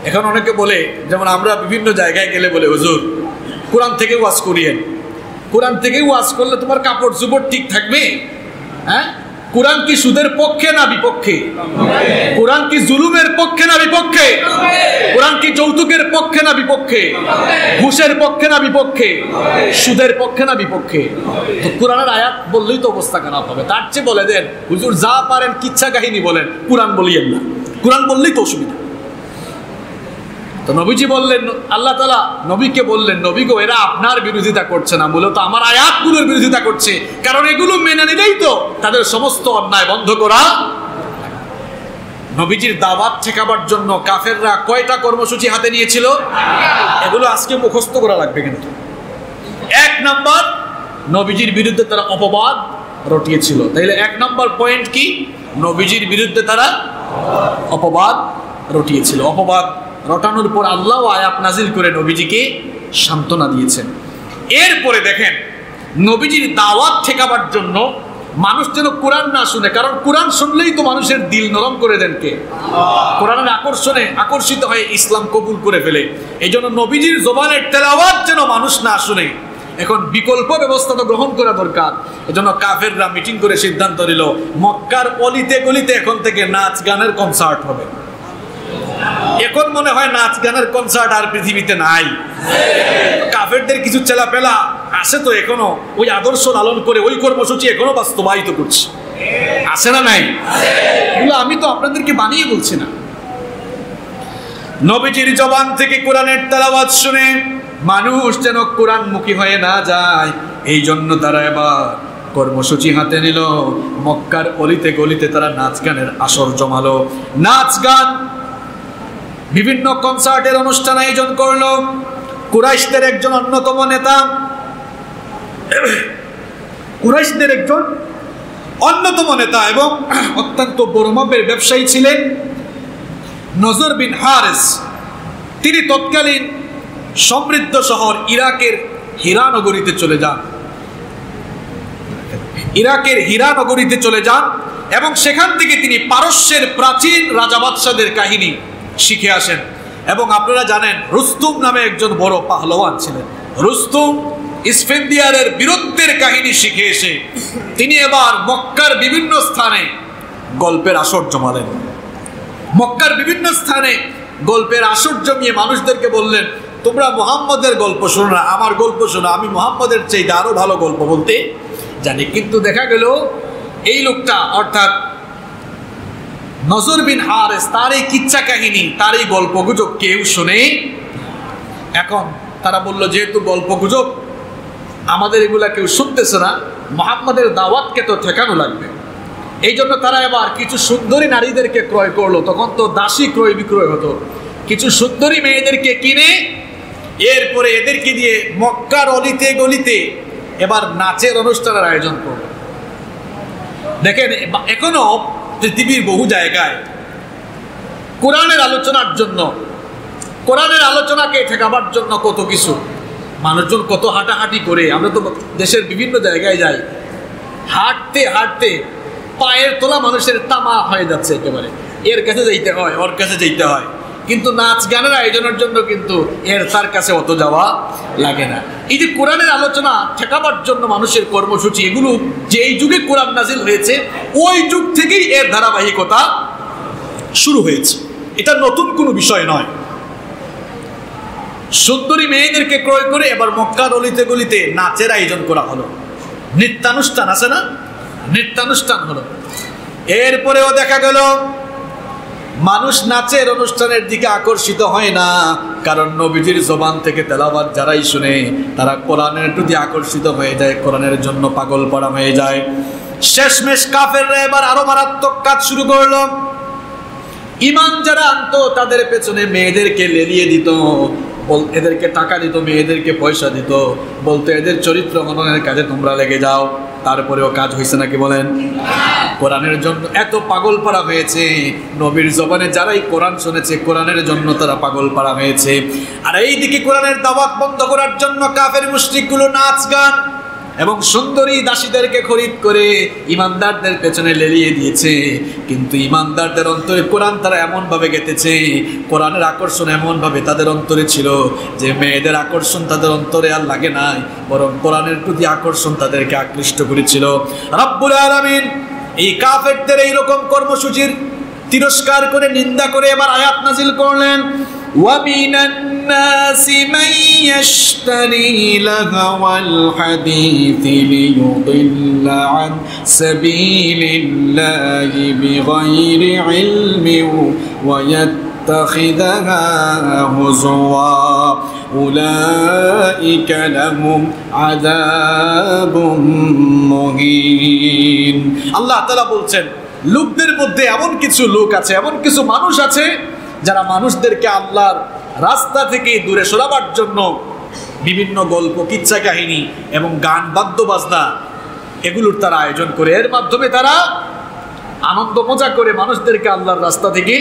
এখন অনেকে বলে, যেমন আমরা বিভিন্ন জায়গায় গেলে বলে, হুজুর কোরআন থেকে ওয়াজ করিয়েন, কোরআন থেকে ওয়াজ করলে তোমার কাপড় চোপড় ঠিক থাকবে। হ্যাঁ, কোরআন কি সুদের পক্ষে না বিপক্ষে? কোরআন কি জুলুমের পক্ষে না বিপক্ষে? কোরআন কি যৌতুকের পক্ষে না বিপক্ষে? ঘুষের পক্ষে না বিপক্ষে? সুদের পক্ষে না বিপক্ষে? তো কোরআনের আয়াত বললেই তো অবস্থা খারাপ হবে। তার চেয়ে বলে দেন, হুজুর যা পারেন কিচ্ছা কাহিনী বলেন, কোরআন বলিয়েন না, কোরআন বললেই তো অসুবিধা। তো নবীজি বললেন, আল্লাহ তাআলা নবীকে বললেন, নবী গো, এরা আপনার বিরোধিতা করছে না, মূলত আমার আয়াতগুলোর বিরোধিতা করছে, কারণ এগুলো মেনে নিলেই তো তাদের সমস্ত অন্যায় বন্ধ করা। নবীজির দাওয়াত ঠেকাবার জন্য কাফেররা কয়টা কর্মসূচি হাতে নিয়েছিল? এগুলো আজকে মুখস্থ করা লাগবে। কিন্তু 1 নম্বর, নবীজির বিরুদ্ধে তারা অপবাদ রটিয়েছিল। তাইলে 1 নম্বর পয়েন্ট কি? নবীজির বিরুদ্ধে তারা অপবাদ রটিয়েছিল। অপবাদ রটানোর পর আল্লাহ আয়াত নাজিল করে নবীজিকে সান্ত্বনা দিয়েছেন। এরপরে দেখেন, নবীজির দাওয়াত ঠেকাবার জন্য মানুষ যেন কোরআন না শুনে, কারণ কোরআন শুনলেই তো মানুষের দিল নরম করে দেন কে? কোরআনের আকর্ষণে আকর্ষিত হয়ে ইসলাম কবুল করে ফেলে। এই জন্য নবীজির জবানের তেলাওয়াত যেন মানুষ না শুনে, এখন বিকল্প ব্যবস্থা তো গ্রহণ করা দরকার। এজন্য কাফেররা মিটিং করে সিদ্ধান্ত নিল মক্কার অলিতে গলিতে এখন থেকে নাচ গানের কনসার্ট হবে। এখন মনে হয় নাচ গানের কনসার্ট আর পৃথিবীতে নাই। কাফেরদের কিছু চেলাপেলা আছে তো এখনো ওই আদর্শ লালন করে ওই কর্মসূচি এখনো বাস্তবায়িত করছে, আছে না নাই? এগুলো আমি তো আপনাদেরকে বানিয়ে বলছি না। নবীজির জবান থেকে কোরআনের তেলাওয়াত শুনে মানুষ যেন কোরআনমুখী হয়ে না যায়, এই জন্য তারা এবার কর্মসূচি হাতে নিল। মক্কার অলিতে গলিতে তারা নাচ গানের আসর জমালো। নাচ গান, বিভিন্ন কনসার্টের অনুষ্ঠান আয়োজন করলো। কুরাইশদের একজন অন্যতম নেতা, কুরাইশদের একজন অন্যতম নেতা এবং অত্যন্ত বড় মাপের ব্যবসায়ী ছিলেন নজর বিন হারিস। তিনি তৎকালীন সমৃদ্ধ শহর ইরাকের হীরা নগরীতে চলে যান। ইরাকের হীরা নগরীতে চলে যান এবং সেখান থেকে তিনি পারস্যের প্রাচীন রাজা বাদশাদের কাহিনী শিখে আসেন। এবং আপনারা জানেন রুস্তুম নামে একজন বড় পাহলওয়ান ছিলেন। রুস্তুম ইসফেন্দিয়ারের বীরত্বের কাহিনী শিখে এসে তিনি এবার মক্কার বিভিন্ন স্থানে গল্পের আসর জমালেন। মক্কার বিভিন্ন স্থানে গল্পের আসর জমিয়ে মানুষদেরকে বললেন, তোমরা মুহাম্মদের গল্প শোনো না, আমার গল্প শোনো, আমি মুহাম্মদের চাইতে আরো ভালো গল্প বলতে জানি। কিন্তু দেখা গেল এই লোকটা অর্থাৎ নজর বিন হারিস, তার এই কিচ্ছা কাহিনী, তার এই গল্প গুজব কেউ শোনে। এখন তারা বলল, যেহেতু গল্প গুজব আমাদের এগুলা কেউ শুনতেছে না, মুহাম্মদের দাওয়াতকে তো ঠেকানো লাগবে। এই জন্য তারা এবার কিছু সুন্দরী নারীদেরকে ক্রয় করলো। তখন তো দাসী ক্রয় বিক্রয় হতো। কিছু সুন্দরী মেয়েদেরকে কিনে এরপরে এদেরকে দিয়ে মক্কার অলিতে গলিতে এবার নাচের অনুষ্ঠানের আয়োজন করলো। দেখেন এখনো পৃথিবীর বহু জায়গায় কোরআনের আলোচনার জন্য, কোরআনের আলোচনাকে ঠেকাবার জন্য কত কিছু মানুষজন কত হাঁটাহাঁটি করে। আমরা তো দেশের বিভিন্ন জায়গায় যাই, হাঁটতে হাঁটতে পায়ের তোলা মানুষের তামা হয়ে যাচ্ছে একেবারে। এর কাছে যাইতে হয়, ওর কাছে যাইতে হয়, কিন্তু নাচ গানের আয়োজনের জন্য কিন্তু তার কাছে অত যাওয়া লাগে না। এই যে কোরআনের আলোচনা ঠেকাবার জন্য মানুষের কর্মসূচি, এগুলো যেই যুগে কোরআন নাজিল হয়েছে ওই যুগ থেকেই এর ধারাবাহিকতা শুরু হয়েছে। এটা নতুন কোনো বিষয় নয়। সুন্দরী মেয়েদেরকে ক্রয় করে এবার মক্কার অলিতে গলিতে নাচের আয়োজন করা হলো। নৃত্যানুষ্ঠান আছে না, নৃত্যানুষ্ঠান হলো। এরপরেও দেখা গেল মানুষ নাচের অনুষ্ঠানের দিকে আকর্ষিত হয় না, কারণ নবীজির জবান থেকে তেলাওয়াত যারাই শুনে তারা কোরআনের প্রতি আকর্ষিত হয়ে যায়, কোরআনের জন্য পাগল পড়া হয়ে যায়। শেষমেশ কাফেররা এবার আরো মারাত্মক কাজ শুরু করলো। ঈমান যারা আনতো তাদের পেছনে মেয়েদেরকে লেলিয়ে দিত, এদেরকে টাকা দিত, মেয়েদেরকে পয়সা দিত, বলতো এদের চরিত্র হননের কাজে তোমরা লেগে যাও। তারপরেও কাজ হয়েছে নাকি বলেন? কোরআনের জন্য এত পাগল পাড়া হয়েছে। নবীর জবানে যারাই কোরআন শুনেছে কোরআনের জন্য তারা পাগল পাড়া হয়েছে। আর এইদিকে কোরআনের দাওয়াত বন্ধ করার জন্য কাফের মুশরিকগুলো নাচ গান এবং সুন্দরী দাসীদেরকে খরিদ করে ইমানদারদের পেছনে লেলিয়ে দিয়েছে। কিন্তু ইমানদারদের অন্তরে কোরআন তারা এমনভাবে গেঁথেছে, কোরআনের আকর্ষণ এমনভাবে তাদের অন্তরে ছিল যে মেয়েদের আকর্ষণ তাদের অন্তরে আর লাগে নাই, বরং কোরআনের প্রতি আকর্ষণ তাদেরকে আকৃষ্ট করেছিল। রব্বুল আলামিন এই কাফেরদের এইরকম কর্মসূচির তিরস্কার করে, নিন্দা করে এবার আয়াত নাজিল করলেন, وَمِنَ النَّاسِ مَن يَشْتَرِي لَهْوَ الْحَدِيثِ لِيُضِلَّ عَن سَبِيلِ اللَّهِ بِغَيْرِ عِلْمٍ وَيَتَّخِذَهَا هُزُوًا أُولَئِكَ لَهُمْ عَذَابٌ مُهِينٌ। আল্লাহ তাআলা বলছেন, লোকদের মধ্যে এমন কিছু লোক আছে, এমন কিছু মানুষ আছে যারা মানুষদেরকে আল্লাহর রাস্তা থেকে দূরে সরাবার জন্য বিভিন্ন গল্প, কিচ্ছা কাহিনী এবং গান, বাদ্য বাজনা এগুলোর তারা আয়োজন করে। এর মাধ্যমে তারা আনন্দ মজা করে মানুষদেরকে আল্লাহর রাস্তা থেকে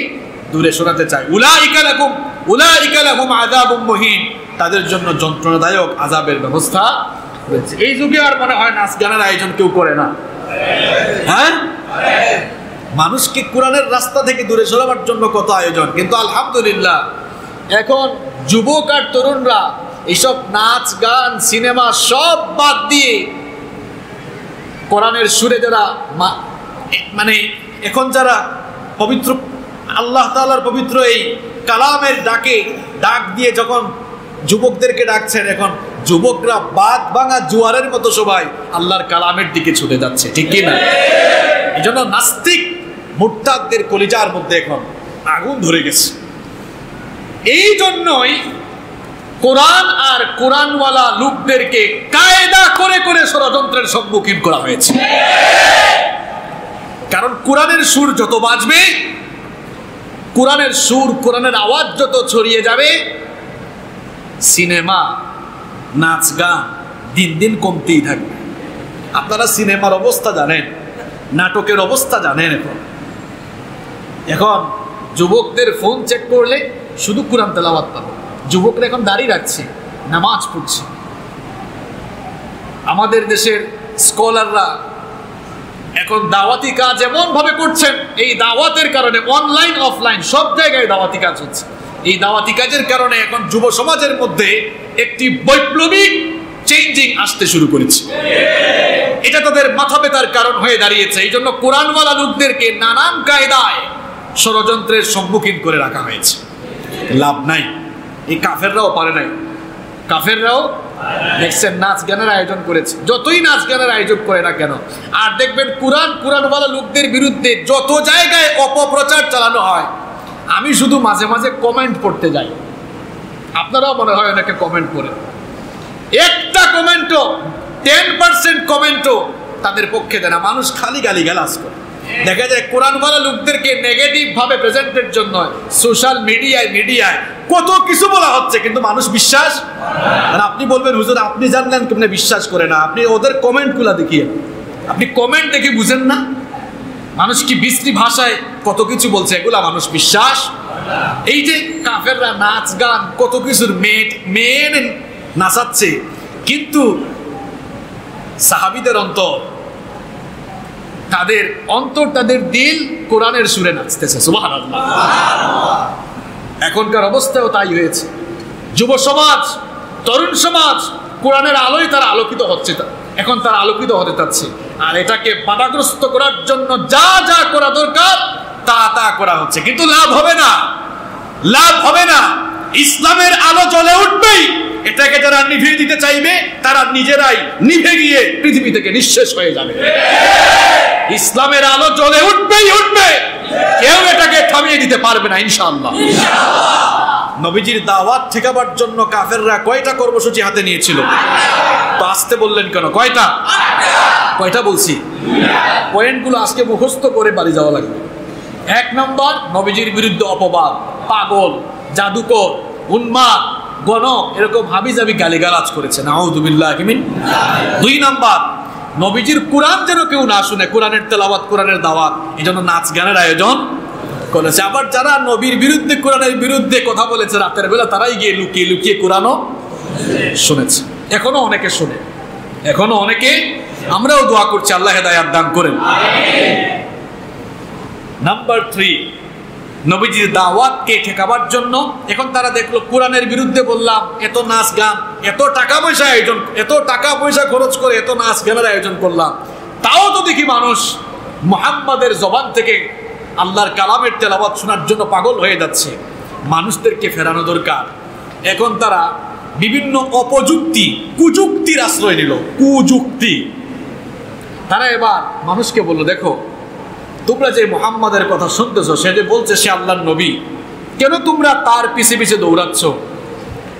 দূরে সরাতে চায়। উলাইকা লাহুম আযাবুম মুহিন, তাদের জন্য যন্ত্রণাদায়ক আযাবের ব্যবস্থা রয়েছে। এই যুগে আর মনে হয় নাচ গানের আয়োজন কেউ করে না। হ্যাঁ, মানুষকে কোরআনের রাস্তা থেকে দূরে সরাবার জন্য কত আয়োজন, কিন্তু আলহামদুলিল্লাহ এখন যুবক আর তরুণরা এইসব নাচ গান সিনেমা সব বাদ দিয়ে কোরআনের সুরে যারা মানে এখন যারা পবিত্র আল্লাহ তাআলার পবিত্র এই কালামের ডাক দিয়ে যখন যুবকদেরকে ডাকছেন, এখন যুবকরা বাদ ভাঙা জোয়ারের মতো সবাই আল্লাহর কালামের দিকে ছুটে যাচ্ছে, ঠিক কি না? এই জন্য নাস্তিক মুরতাদদের কলিজার মধ্যে এখন আগুন ধরে গেছে। এই জন্যই কোরআন আর কোরআনওয়ালা লোকদেরকে কায়দা করে করে ষড়যন্ত্রের সম্মুখীন করা হয়েছে। কারণ কোরআনের সুর যত বাজবে, কোরআনের সুর কোরআনের আওয়াজ যত ছড়িয়ে যাবে, সিনেমা নাচ গান দিন দিন কমতেই থাকবে। আপনারা সিনেমার অবস্থা জানেন, নাটকের অবস্থা জানেন। এখন যুবকদের ফোন চেক করলে শুধু কোরআন তেলাওয়াত পাবে। যুবকরা এখন দাঁড়িয়ে রাখছে, নামাজ পড়ছে। আমাদের দেশের স্কলাররা এখন দাওয়াতি কাজ এমন ভাবে করছেন, এই দাওয়াতের কারণে অনলাইন অফলাইন সব জায়গায় দাওয়াতি কাজ হচ্ছে। এই দাওয়াতি কাজের কারণে এখন যুব সমাজের মধ্যে একটি বৈপ্লবিক চেঞ্জিং আসতে শুরু করেছে। এটা তাদের মাথা ব্যথার কারণ হয়ে দাঁড়িয়েছে। এই জন্য কোরআনওয়ালা লোকদেরকে নানান কায়দায় ষড়যন্ত্রের সম্মুখীন করে রাখা হয়েছে। লাভ নাই, এই কাফেররাও পারে নাই। কাফেররাও দেখছেন নাচ গানের আয়োজন করেছে, যতই নাচ গানের আয়োজন করে না কেন। আর দেখবেন কোরআনওয়ালা লোকদের বিরুদ্ধে যত জায়গায় অপপ্রচার চালানো হয়, আমি শুধু মাঝে মাঝে কমেন্ট পড়তে যাই। আপনারাও মনে হয় অনেকে কমেন্ট করেন। একটা কমেন্টও 10% কমেন্টও তাদের পক্ষে দেয় না। মানুষ খালি গালিগালাজ করে। দেখা যায় কোরআনওয়ালা লোকদেরকে নেগেটিভ ভাবে প্রেজেন্টের জন্য সোশ্যাল মিডিয়ায় কত কিছু বলা হচ্ছে, কিন্তু মানুষ বিশ্বাস। আর আপনি বলবেন হুজুর আপনি জানলেন কেমনে বিশ্বাস করে না? আপনি ওদের কমেন্টগুলো দেখিয়ে, আপনি কমেন্ট দেখে বুঝেন না মানুষ কি বিশ্রী ভাষায় কত কিছু বলছে, এগুলা মানুষ বিশ্বাস। এই যে কাফেররা নাচ গান কত কিছুর মেয়ে নাচাচ্ছে, কিন্তু সাহাবীদের অন্তর, তাদের দিল কোরআনের সুরে নাচতেছে। সুবহানাল্লাহ। এখনকার অবস্থাও তাই হয়েছে। যুব সমাজ, তরুণ সমাজ কোরআনের আলোয় তারা আলোকিত হচ্ছে, এখন তারা আলোকিত হতে চাচ্ছে। আর এটাকে বাধাগ্রস্ত করার জন্য যা যা করা দরকার তা করা হচ্ছে, কিন্তু লাভ হবে না। ইসলামের আলো জ্বলে উঠবেই, এটাকে যারা নিভিয়ে দিতে চাইবে তারা নিজেরাই নিভে গিয়ে পৃথিবী থেকে নিঃশেষ হয়ে যাবে। ইসলামের আলো জ্বলে উঠবে, কেউ এটাকে থামিয়ে দিতে পারবে না ইনশাআল্লাহ। নবীজির দাওয়াত ঠেকাবার জন্য কাফেররা কয়টা কর্মসূচি হাতে নিয়েছিল? তো আসতে বললেন কেন? কয়টা বলছি? পয়েন্টগুলো আজকে মুখস্থ করে বাড়ি যাওয়া লাগবে। 1 নম্বর, নবীজির বিরুদ্ধে অপবাদ, পাগল, জাদুকর, উন্মাদ, গণক, এরকম হাবিজাবি গালিগালাজ করেছে। নাউযুবিল্লাহি মিন। 2 নম্বর, নবীজির কোরআন যেন কেউ না শুনে, কোরআনের তেলাওয়াত, কোরআনের দাওয়াত, এই জন্য নাচ গানের আয়োজন করেছে। আবার যারা নবীর বিরুদ্ধে, কোরআনের বিরুদ্ধে কথা বলেছে রাতের বেলা, তারাই গিয়ে লুকিয়ে লুকিয়ে কোরআনও শুনেছে। এখনো অনেকে শুনে, এখনো অনেকে। আমরাও দোয়া করছি আল্লাহ হেদায়েত দান করেন। নাম্বার 3, নবীজির দাওয়াতকে ঠেকাবার জন্য এখন তারা দেখলো কোরআনের বিরুদ্ধে বললাম, এত নাচ গান, এত টাকা পয়সা খরচ করে এত নাচ গানের আয়োজন করলাম, তাও তো দেখি মানুষ মুহাম্মাদের জবান থেকে আল্লাহর কালামের তেলাওয়াত শোনার জন্য পাগল হয়ে যাচ্ছে। মানুষদেরকে ফেরানো দরকার। এখন তারা বিভিন্ন কুযুক্তির আশ্রয় নিল। তারা এবার মানুষকে বলল, দেখো তোমরা যে মুহাম্মাদের কথা শুনতেছো, সে যে বলছে সে আল্লাহর নবী, কেন তোমরা তার পিছে পিছে দৌড়াচ্ছ?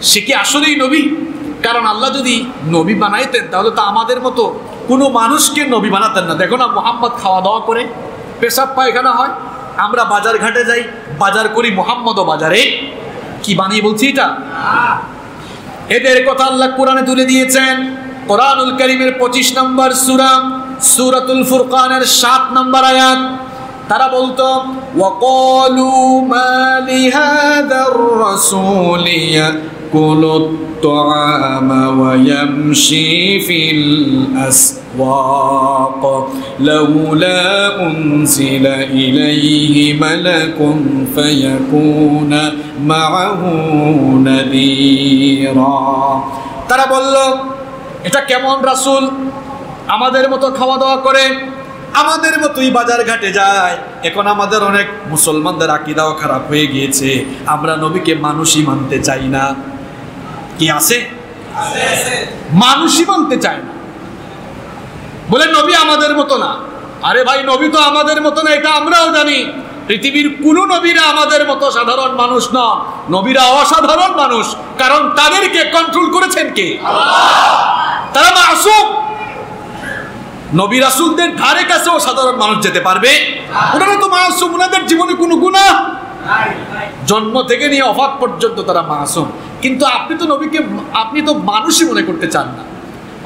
সে কি আসলেই নবী? কারণ আল্লাহ যদি নবী বানাইতেন তাহলে তো আমাদের মতো কোনো মানুষকে নবী বানাতেন না। দেখো না, মুহাম্মদ খাওয়া দাওয়া করে, পেশাব পায়খানা হয়, আমরা বাজার ঘাটে যাই, বাজার করি, মুহাম্মদও বাজারে। কি বানিয়ে বলছি এটা? এদের কথা আল্লাহ কোরআনে তুলে দিয়েছেন। কোরআনুল কারীমের 25 নম্বর সূরাতুল ফুরকানের 7 নম্বর আয়াত। তারা বলতো, ওয়াকালু মা লিহাদার রাসূলি يأكل الطعام ويمشي في الأسواق لولا أنزل إليه ملك فيكون معه نذيرا তারা বলল এটা কেমন রাসূল আমাদের মতো খাওয়া দাওয়া করে আমাদের মতোই বাজার ঘাটে যায় এখন আমাদের অনেক মুসলমানদের আকীদাও খারাপ হয়ে গিয়েছে আমরা নবীকে মানুষই মানতে চাই না কি আছে মানুষই মানতে চায় না বলে নবী আমাদের মতো না আরে ভাই নবী তো আমাদের মতো না এটা আমরাও জানি পৃথিবীর কোন নবীরা আমাদের মতো সাধারণ মানুষ না নবীরা অসাধারণ মানুষ কারণ তাদেরকে কন্ট্রোল করেছেন কে আল্লাহ তারা মাসুম নবী রাসূলদের ধারে কাছেও সাধারণ মানুষ যেতে পারবে ওনারা তো মাসুম ওনাদের জীবনে কোনো গুনাহ নাই জন্ম থেকে নিয়ে ওফাত পর্যন্ত তারা মাসুম কিন্তু আপনি তো নবীকে আপনি তো মানুষই মনে করতে চান না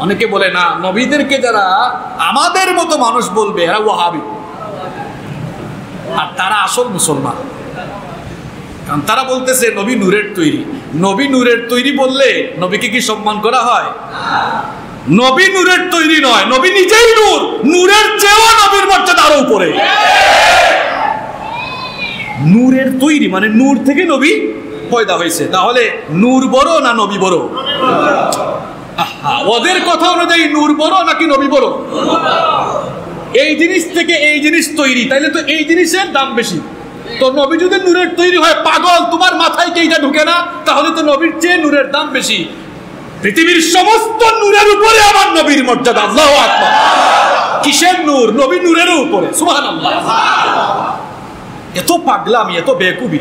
অনেকে বলে না নবীদেরকে যারা আমাদের মতো মানুষ বলবে এরা ওয়াহাবি আর তারা আসল মুসলমান কারণ তারা বলতেছে নবী নূরের তৈরি বললে নবীকে কি সম্মান করা হয় নবী নূরের তৈরি নয় নবী নিজেই নূর নূরের চেয়েও নবীর মর্যাদা আরো উপরে নূরের তৈরি মানে নূর থেকে নবী পয়দা হয়েছে তাহলে নূর বড় না নবী বড় ওদের কথা অনুযায়ী নূর বড় নাকি নবী বড় এই জিনিস থেকে এই জিনিস তৈরি তাইলে তো এই জিনিসের দাম বেশি তো নবী যদি নূরের তৈরি হয় পাগল তোমার মাথায় কি এটা ঢুকে না তাহলে তো নবীর চেয়ে নূরের দাম বেশি পৃথিবীর সমস্ত নূরের উপরে আমার নবীর মর্যাদা আল্লাহু আকবার কিসের নূর নবী নূরের উপরে সুবহানাল্লাহ এত পাগলামি এত বেকুবি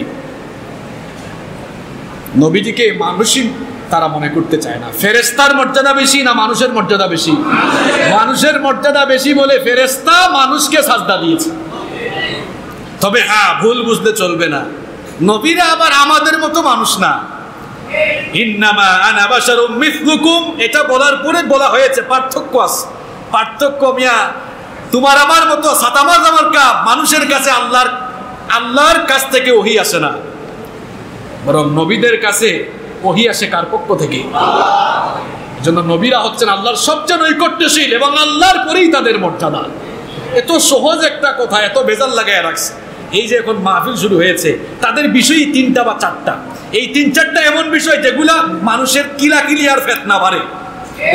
নবীজিকে মানুষই তারা মনে করতে চায় না ফেরেশতার মর্যাদা বেশি না মানুষের মর্যাদা বেশি মানুষের মর্যাদা বেশি বলে ফেরেশতা মানুষকে সাজদা দিয়েছে তবে হ্যাঁ ভুল বুঝতে চলবে না নবীরা আবার আমাদের মতো মানুষ না ইন্নামা আনা বাশারুম মিসলুকুম এটা বলার পরে বলা হয়েছে পার্থক্য মিয়া তোমার আমার মতো সাতামা জামার কাপ মানুষের কাছে আল্লাহর কাছ থেকে ওহী আসে না বরং নবীদের কাছে ওহী আসে কার পক্ষ থেকে আল্লাহ এজন্য নবীরা হচ্ছেন আল্লাহর সবচেয়ে নৈকট্যশীল এবং আল্লাহর পরেই তাদের মর্যাদা এত সহজ একটা কথা এত বেজাল লাগায় রাখছে এই যে এখন মাহফিল শুরু হয়েছে তাদের বিষয়ই 3টা বা 4টা এই 3-4টা এমন বিষয় যেগুলা মানুষের কিলাকিলি আর ফিতনা বাড়ে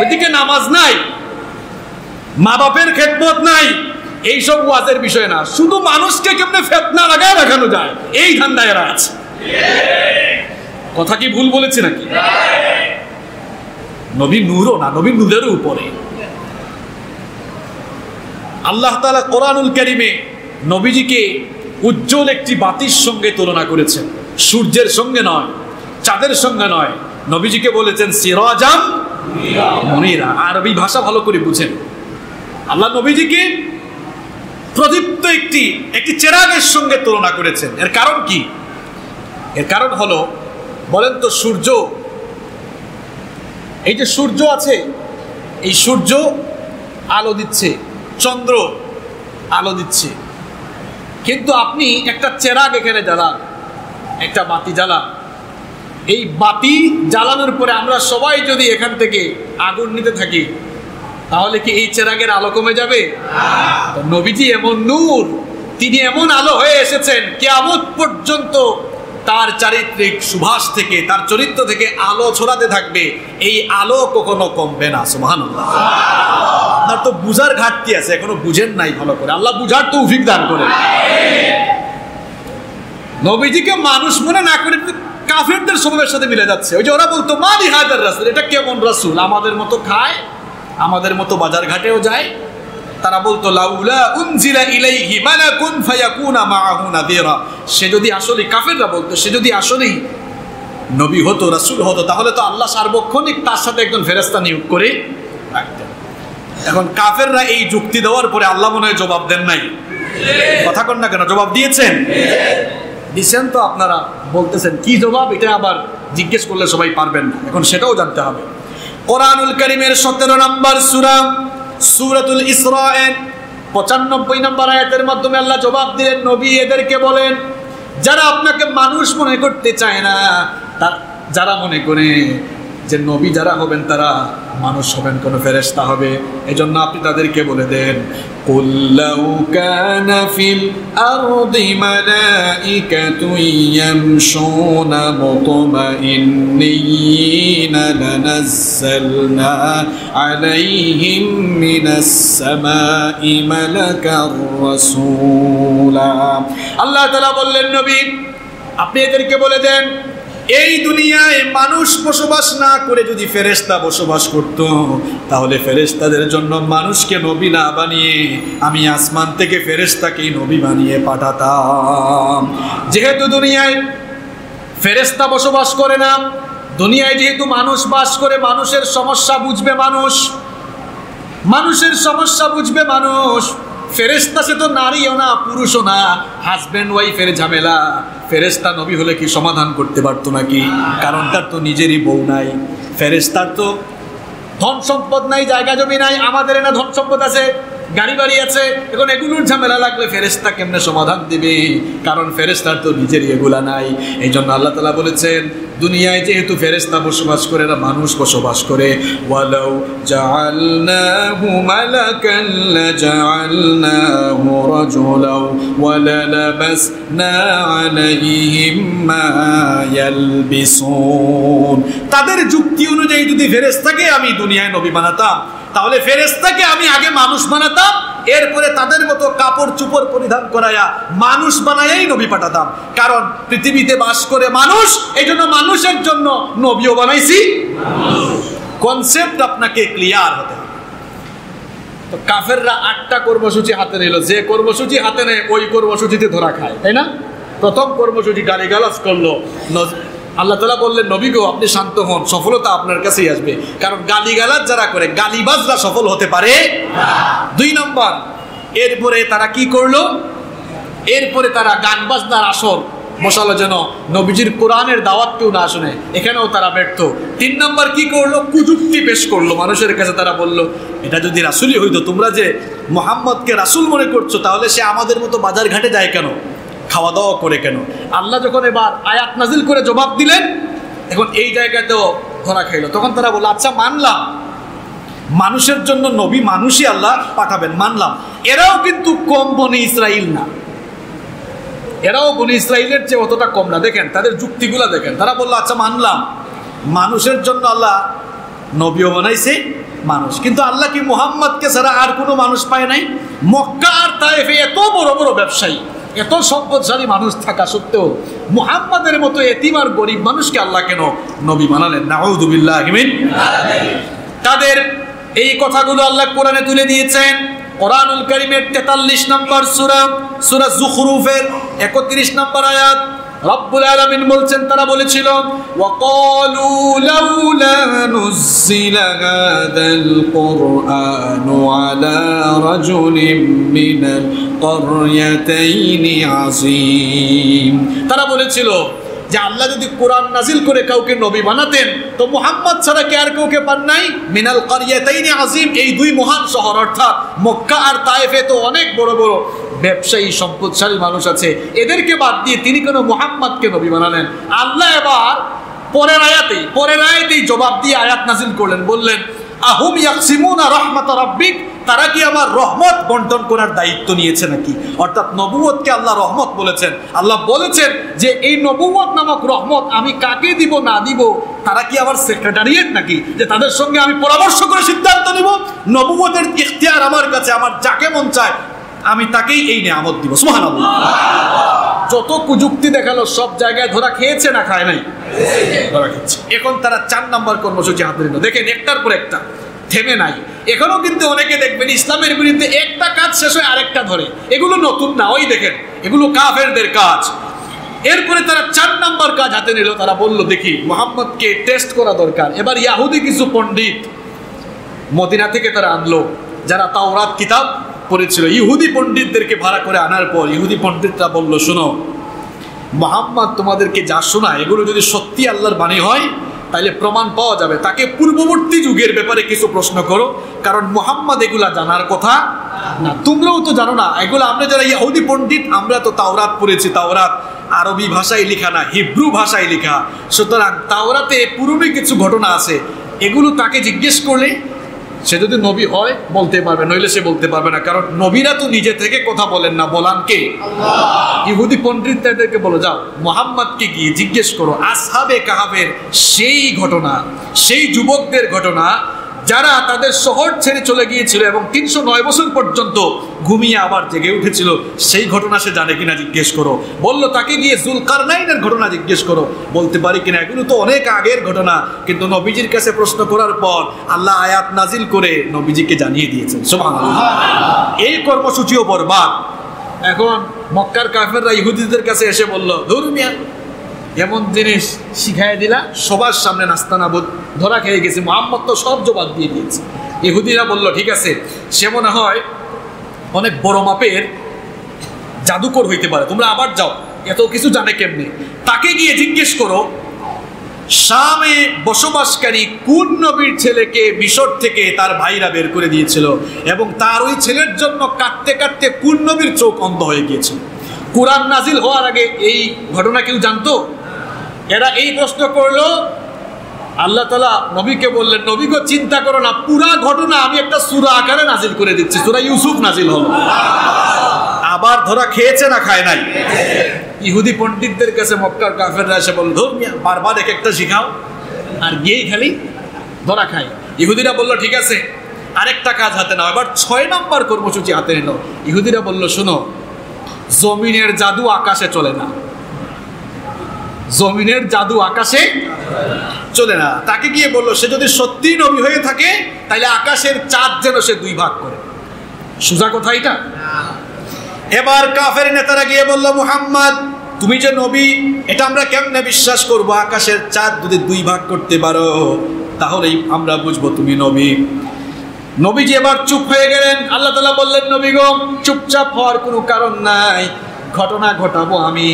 ওইদিকে নামাজ নাই মা বাপের খেদমত নাই এই সব ওয়াজের বিষয় না শুধু মানুষকে কেমনে ফিতনা লাগায় রাখানো যায় এই ধান্দায় এরা আছে কথা কি ভুল বলেছি নাকি নবী নূরও না নবী নূরের উপরে আল্লাহ তাআলা কোরআনুল কারীমে নবীজিকে উজ্জ্বল একটি বাতির সঙ্গে তুলনা করেছেন সূর্যের সঙ্গে নয় চাঁদের সঙ্গে নয় নবীজিকে বলেছেন সিরাজাম মুনিরা আরবি ভাষা ভালো করে বুঝেন আল্লাহ নবীজিকে প্রদীপ্ত একটি চেরাগের সঙ্গে তুলনা করেছেন এর কারণ কি এর কারণ হলো বলেন তো সূর্য এই যে সূর্য আছে এই সূর্য আলো দিচ্ছে চন্দ্র আলো দিচ্ছে কিন্তু আপনি একটা চেরাগ এখানে জ্বালান একটা বাতি জ্বালান এই বাতি জ্বালানোর পরে আমরা সবাই যদি এখান থেকে আগুন নিতে থাকি তাহলে কি এই চেরাগের আলো কমে যাবে না নবীজি এমন নূর তিনি এমন আলো হয়ে এসেছেন কিয়ামত পর্যন্ত তার চারিত্রিক সুভাষ থেকে তার চরিত্র থেকে আলো ছড়াতে থাকবে এই আলো কখনো কমবে না সুবহানাল্লাহ আপনার তো বুঝার ঘাটতি আছে এখনো বুঝেন নাই ভালো করে আল্লাহ বুঝার তৌফিক দান করেন নবীজিকে মানুষ মনে না করে কাফেরদের স্বভাবের সাথে মিলে যাচ্ছে ওই যে ওরা বলতো মালি হাজার রাসূল এটা কেমন রাসূল আমাদের মতো খায় আমাদের মতো বাজার ঘাটেও যায় তারা বলতো লাউলা উনজিলা ইলাইহি মালাকুন ফায়াকুনা মাআহু নাযীরা সে যদি আসলে কাফেররা বলতো সে যদি আসলেই নবী হতো রাসূল হতো তাহলে তো আল্লাহ সার্বক্ষণিক তার সাথে একজন ফেরেশতা নিয়োগ করে রাখতেন এখন কাফেররা এই যুক্তি দেওয়ার পরে আল্লাহ মনে হয় জবাব দেন নাই কথা কন না কেন জবাব দিয়েছেন দিয়েছেন তো আপনারা বলতেছেন কি জবাব এটা আবার জিজ্ঞেস করলে সবাই পারবেন না এখন সেটাও জানতে হবে কোরআনুল কারীমের 17 নম্বর সূরা সূরাতুল ইসরা এর 95 নম্বর আয়াতের মাধ্যমে আল্লাহ জবাব দিলেন নবী এদেরকে বলেন যারা আপনাকে মানুষ মনে করতে চায় না যারা মনে করে যে নবী যারা হবেন তারা মানুষ হবেন, কোন ফেরেশতা হবে, এজন্য আপনি তাদেরকে বলে দেন কুল লাউ কানা ফিল আরদি মালাইকাতুন ইয়ামশুনা মুতমাইন্নিনা লানাজ্জালনা আলাইহিম মিনাস সামাই মালাকার রাসূলা। আল্লাহ তাআলা বললেন নবী আপনি এদেরকে বলে দেন এই দুনিয়ায় মানুষ বসবাস না করে যদি ফেরেশতা বসবাস করত তাহলে ফেরেশতাদের জন্য মানুষকে নবী না বানিয়ে আমি আসমান থেকে ফেরেশতাকেই নবী বানিয়ে পাঠাতাম। যেহেতু দুনিয়ায় ফেরেশতা বসবাস করে না, দুনিয়ায় যেহেতু মানুষ বাস করে, মানুষের সমস্যা বুঝবে মানুষ, মানুষের সমস্যা বুঝবে মানুষ। ফেরেশতা সে তো নারীও না পুরুষও না, হাজব্যান্ড ওয়াইফের ঝামেলা ফেরেশতা নবী হলে কি সমাধান করতে পারতো নাকি? কারণ তার তো নিজেরই বউ নাই, ফেরেশতার তো ধন সম্পদ নাই, জায়গা জমি নাই, আমাদের না ধন সম্পদ আছে, গাড়ি বাড়ি আছে, এখন এগুলোর ঝামেলা লাগলে ফেরেশতা কেমনে সমাধান দিবে? কারণ ফেরেশতার তো নিজেরই এগুলা নাই। এই জন্য আল্লাহ তাআলা বলেছেন দুনিয়ায় যেহেতু ফেরেশতা বসবাস করে না, মানুষ বসবাস করে, ওয়ালাউ জাআলনাহু মালাকান লাজাআলনাহু রাজুলাও ওয়ালালাবাসনা আলাইহিম মা ইয়ালবিসুন। তাদের যুক্তি অনুযায়ী যদি ফেরেশতাকে আমি দুনিয়ায় নবী বানাতাম তাহলে ফেরেশতাকে আমি আগে মানুষ বানাতাম, এরপরে তাদের মতো কাপড় চোপড় পরিধান করায়া মানুষ বানায়াই নবী পাঠাতাম। কারণ পৃথিবীতে বাস করে মানুষ, এই জন্য মানুষের জন্য নবীও বানাইছি। কনসেপ্ট আপনাকে ক্লিয়ার হতে হবে। তো কাফেররা 8টা কর্মসূচি হাতে নিল, যে কর্মসূচি হাতে নেয় ওই কর্মসূচিতে ধরা খায়, তাই না? প্রথম কর্মসূচি গালিগালাজ করলো। আল্লাহ তাআলা বললেন নবী গো আপনি শান্ত হন, সফলতা আপনার কাছেই আসবে। কারণ গালিগালাজ যারা করে, গালিবাজরা সফল হতে পারে না। 2 নম্বর, এরপরে তারা কি করলো? এরপরে তারা গান বাজনার আসর বসালো যেন নবীজির কোরআনের দাওয়াত কেউ না শুনে, এখানেও তারা ব্যর্থ। 3 নম্বর কি করলো? কুযুক্তি পেশ করলো মানুষের কাছে। তারা বলল এটা যদি রাসূলই হইতো, তোমরা যে মুহাম্মদকে রাসূল মনে করছো, তাহলে সে আমাদের মতো বাজার ঘাটে যায় কেন, খাওয়া দাওয়া করে কেন? আল্লাহ যখন এবার আয়াত নাজিল করে জবাব দিলেন, এখন এই জায়গাতেও ধরা খাইল। তখন তারা বলল আচ্ছা মানলাম মানুষের জন্য নবী মানুষই আল্লাহ পাঠাবেন, মানলাম। এরাও কিন্তু কম বনি ইসরাইল না, এরাও বনি ইসরাইলের চেয়ে অতটা কম না। দেখেন তাদের যুক্তিগুলা দেখেন। তারা বললো আচ্ছা মানলাম মানুষের জন্য আল্লাহ নবীও বানাইছে মানুষ, কিন্তু আল্লাহ কি মুহাম্মদকে ছাড়া আর কোনো মানুষ পায় নাই? মক্কা আর তায়েফে এত বড় বড় ব্যবসায়ী, এত সম্পদশালী মানুষ থাকা সত্ত্বেও মুহাম্মাদের মতো এতিম আর গরিব মানুষকে আল্লাহ কেন নবী বানালেন? নাউযু বিল্লাহি মিন তাদের এই কথাগুলো আল্লাহ কোরআনে তুলে দিয়েছেন। কোরআনুল কারীমের 43 নম্বর সূরা, সূরা যুখরুফের 31 নম্বর আয়াত রব্বুল আলামিন বলছেন, তারা বলেছিল ওয়াকালু লাউলা নুজিলা হাদাল কুরআনু আলা রাজুলিম মিনাল ক্বরয়াতাইনি আযীম। তারা বলেছিল যে আল্লাহ যদি কোরআন নাজিল করে কাউকে নবী বানাতেন তো মুহাম্মদ ছাড়া কি আর কাউকে পান নাই? মিনাল ক্বরয়াতাইনি আযীম, এই 2 মহান শহর অর্থাৎ মক্কা আর তায়েফে তো অনেক বড় বড় ব্যবসায়ী সম্পদশালী মানুষ আছে, এদেরকে বাদ দিয়ে তিনি কেন মুহাম্মদকে নবী বানালেন? আল্লাহ এবার পরের আয়াতেই জবাব দিয়ে আয়াত নাজিল করলেন, বললেন আহুম ইয়াকসিমুনা রাহমাত রাব্বিক, তারা কি আমার রহমত বন্টন করার দায়িত্ব নিয়েছে নাকি? অর্থাৎ নবুয়তকে আল্লাহ রহমত বলেছেন। আল্লাহ বলেছেন যে এই নবুয়ত নামক রহমত আমি কাকে দিব না দিব, তারা কি আমার সেক্রেটারিয়েট নাকি যে তাদের সঙ্গে আমি পরামর্শ করে সিদ্ধান্ত নিব? নবুয়তের ইখতিয়ার আমার কাছে, আমার যাকে মন চায় আমি তাকেই এই নিয়ামত দিব। সুবহানাল্লাহ। যত কুযুক্তি দেখালো সব জায়গায় ধরা খেয়েছে না খায় নাই? ধরা খেয়েছে। এখন তারা 4 নম্বর কর্মসূচি হাতে নিল। দেখেন একটার পর একটা থেমে নাই। এখনো কিন্তু অনেকে দেখবেন ইসলামের বিরুদ্ধে একটা কাজ শেষ হয় আরেকটা ধরে, এগুলো নতুন না, ওই দেখেন এগুলো কাফেরদের কাজ। এরপরে তারা 4 নম্বর কাজ হাতে নিল। তারা বলল দেখি মুহাম্মদকে টেস্ট করা দরকার। এবার ইহুদি কিছু পণ্ডিত মদিনা থেকে তারা আনলো, যারা তাওরাত কিতাব পড়েছিল। ইহুদি পণ্ডিতদেরকে ভাড়া করে আনার পর ইহুদি পণ্ডিতরা বলল শোনো, মুহাম্মদ তোমাদেরকে যা শোনায় এগুলো যদি সত্যি আল্লাহর বাণী হয় তাহলে প্রমাণ পাওয়া যাবে। তাকে পূর্ববর্তী যুগের ব্যাপারে কিছু প্রশ্ন করো, কারণ মুহাম্মদ এগুলা জানার কথা না, তোমরাও তো জানো না এগুলো। আমরা যারা ইহুদি পণ্ডিত আমরা তো তাওরাত পড়েছি, তাওরাত আরবি ভাষায় লেখা না, হিব্রু ভাষায় লেখা। সুতরাং তাওরাতে পুরনো কিছু ঘটনা আছে, এগুলো তাকে জিজ্ঞেস করলে সে যদি নবী হয় বলতে পারবে, নইলে সে বলতে পারবে না। কারণ নবীরা তো নিজে থেকে কথা বলেন না, বলান কে? আল্লাহ। ইহুদি পণ্ডিতদেরকে বলো, যাও মুহাম্মদকে গিয়ে জিজ্ঞেস করো আসহাবে কাহাফের সেই ঘটনা, সেই যুবকদের ঘটনা যারা তাদের শহর ছেড়ে চলে গিয়েছিল এবং 309 বছর পর্যন্ত ঘুমিয়ে আবার জেগে উঠেছিল, সেই ঘটনা সে জানে কিনা জিজ্ঞেস করো। বললো তাকে গিয়ে জুলকারনাইনের ঘটনা জিজ্ঞেস করো, বলতে পারি কিনা। এগুলো তো অনেক আগের ঘটনা, কিন্তু নবীজির কাছে প্রশ্ন করার পর আল্লাহ আয়াত নাজিল করে নবীজিকে জানিয়ে দিয়েছেন। সুবহানাল্লাহ। এই কর্মসূচিও বরবাদ। এখন মক্কার কাফেররা ইহুদিদের কাছে এসে বলল, ধর্মিয়া এমন জিনিস শিখাই দিলা, সবার সামনে নাস্তানাবুদ, ধরা খেয়ে গেছে, মুহাম্মদ তো সব জবাব দিয়ে দিয়েছে। ইহুদিরা বলল, ঠিক আছে, সে মনে হয় অনেক বড় মাপের জাদুকর হইতে পারে, তোমরা আবার যাও, এত কিছু জানে কেমনি, তাকে গিয়ে জিজ্ঞেস করো শামে বসবাসকারী কোন নবীর ছেলেকে মিশর থেকে তার ভাইরা বের করে দিয়েছিল এবং তার ওই ছেলের জন্য কাঁদতে কাঁদতে কোন নবীর চোখ অন্ধ হয়ে গিয়েছিল। কুরআন নাজিল হওয়ার আগে এই ঘটনা কেউ জানতো? এরা এই প্রশ্ন করলো, আল্লাহ তাআলা নবীকে বললেন, নবীকে চিন্তা করো না, পুরা ঘটনা আমি একটা সূরা আকারে নাজিল করে দিচ্ছি। সূরা ইউসুফ নাজিল হলো। আবার ধরা খেয়েছে না খায় নাই? ইহুদি পণ্ডিতদের কাছে মক্কার কাফেররা এসে বলল, ধর্মিয়া বারবার এক একটা শিখাও, আর গিয়েই খালি ধরা খায়। ইহুদিরা বলল, ঠিক আছে, আরেকটা কাজ হাতে নাও, এবার 6 নম্বর কর্মসূচি হাতে নিল। ইহুদিরা বলল, শোনো, জমিনের জাদু আকাশে চলে না, জমিনের জাদু আকাশে চলে না। তাকে গিয়ে বললো, সে যদি সত্যি নবী হয়ে থাকে তাহলে আকাশের চাঁদ যেন সে 2 ভাগ করে। সোজা কথা এটা। এবার কাফের নেতারা গিয়ে বলল, মুহাম্মদ তুমি যে নবী, এটা আমরা কেমনে বিশ্বাস করব? আকাশের চাঁদ যদি 2 ভাগ করতে পারো তাহলেই আমরা বুঝবো তুমি নবী। নবীজি এবার চুপ হয়ে গেলেন। আল্লাহ তাআলা বললেন, নবী গো, চুপচাপ হওয়ার কোনো কারণ নাই, ঘটনা ঘটাবো আমি,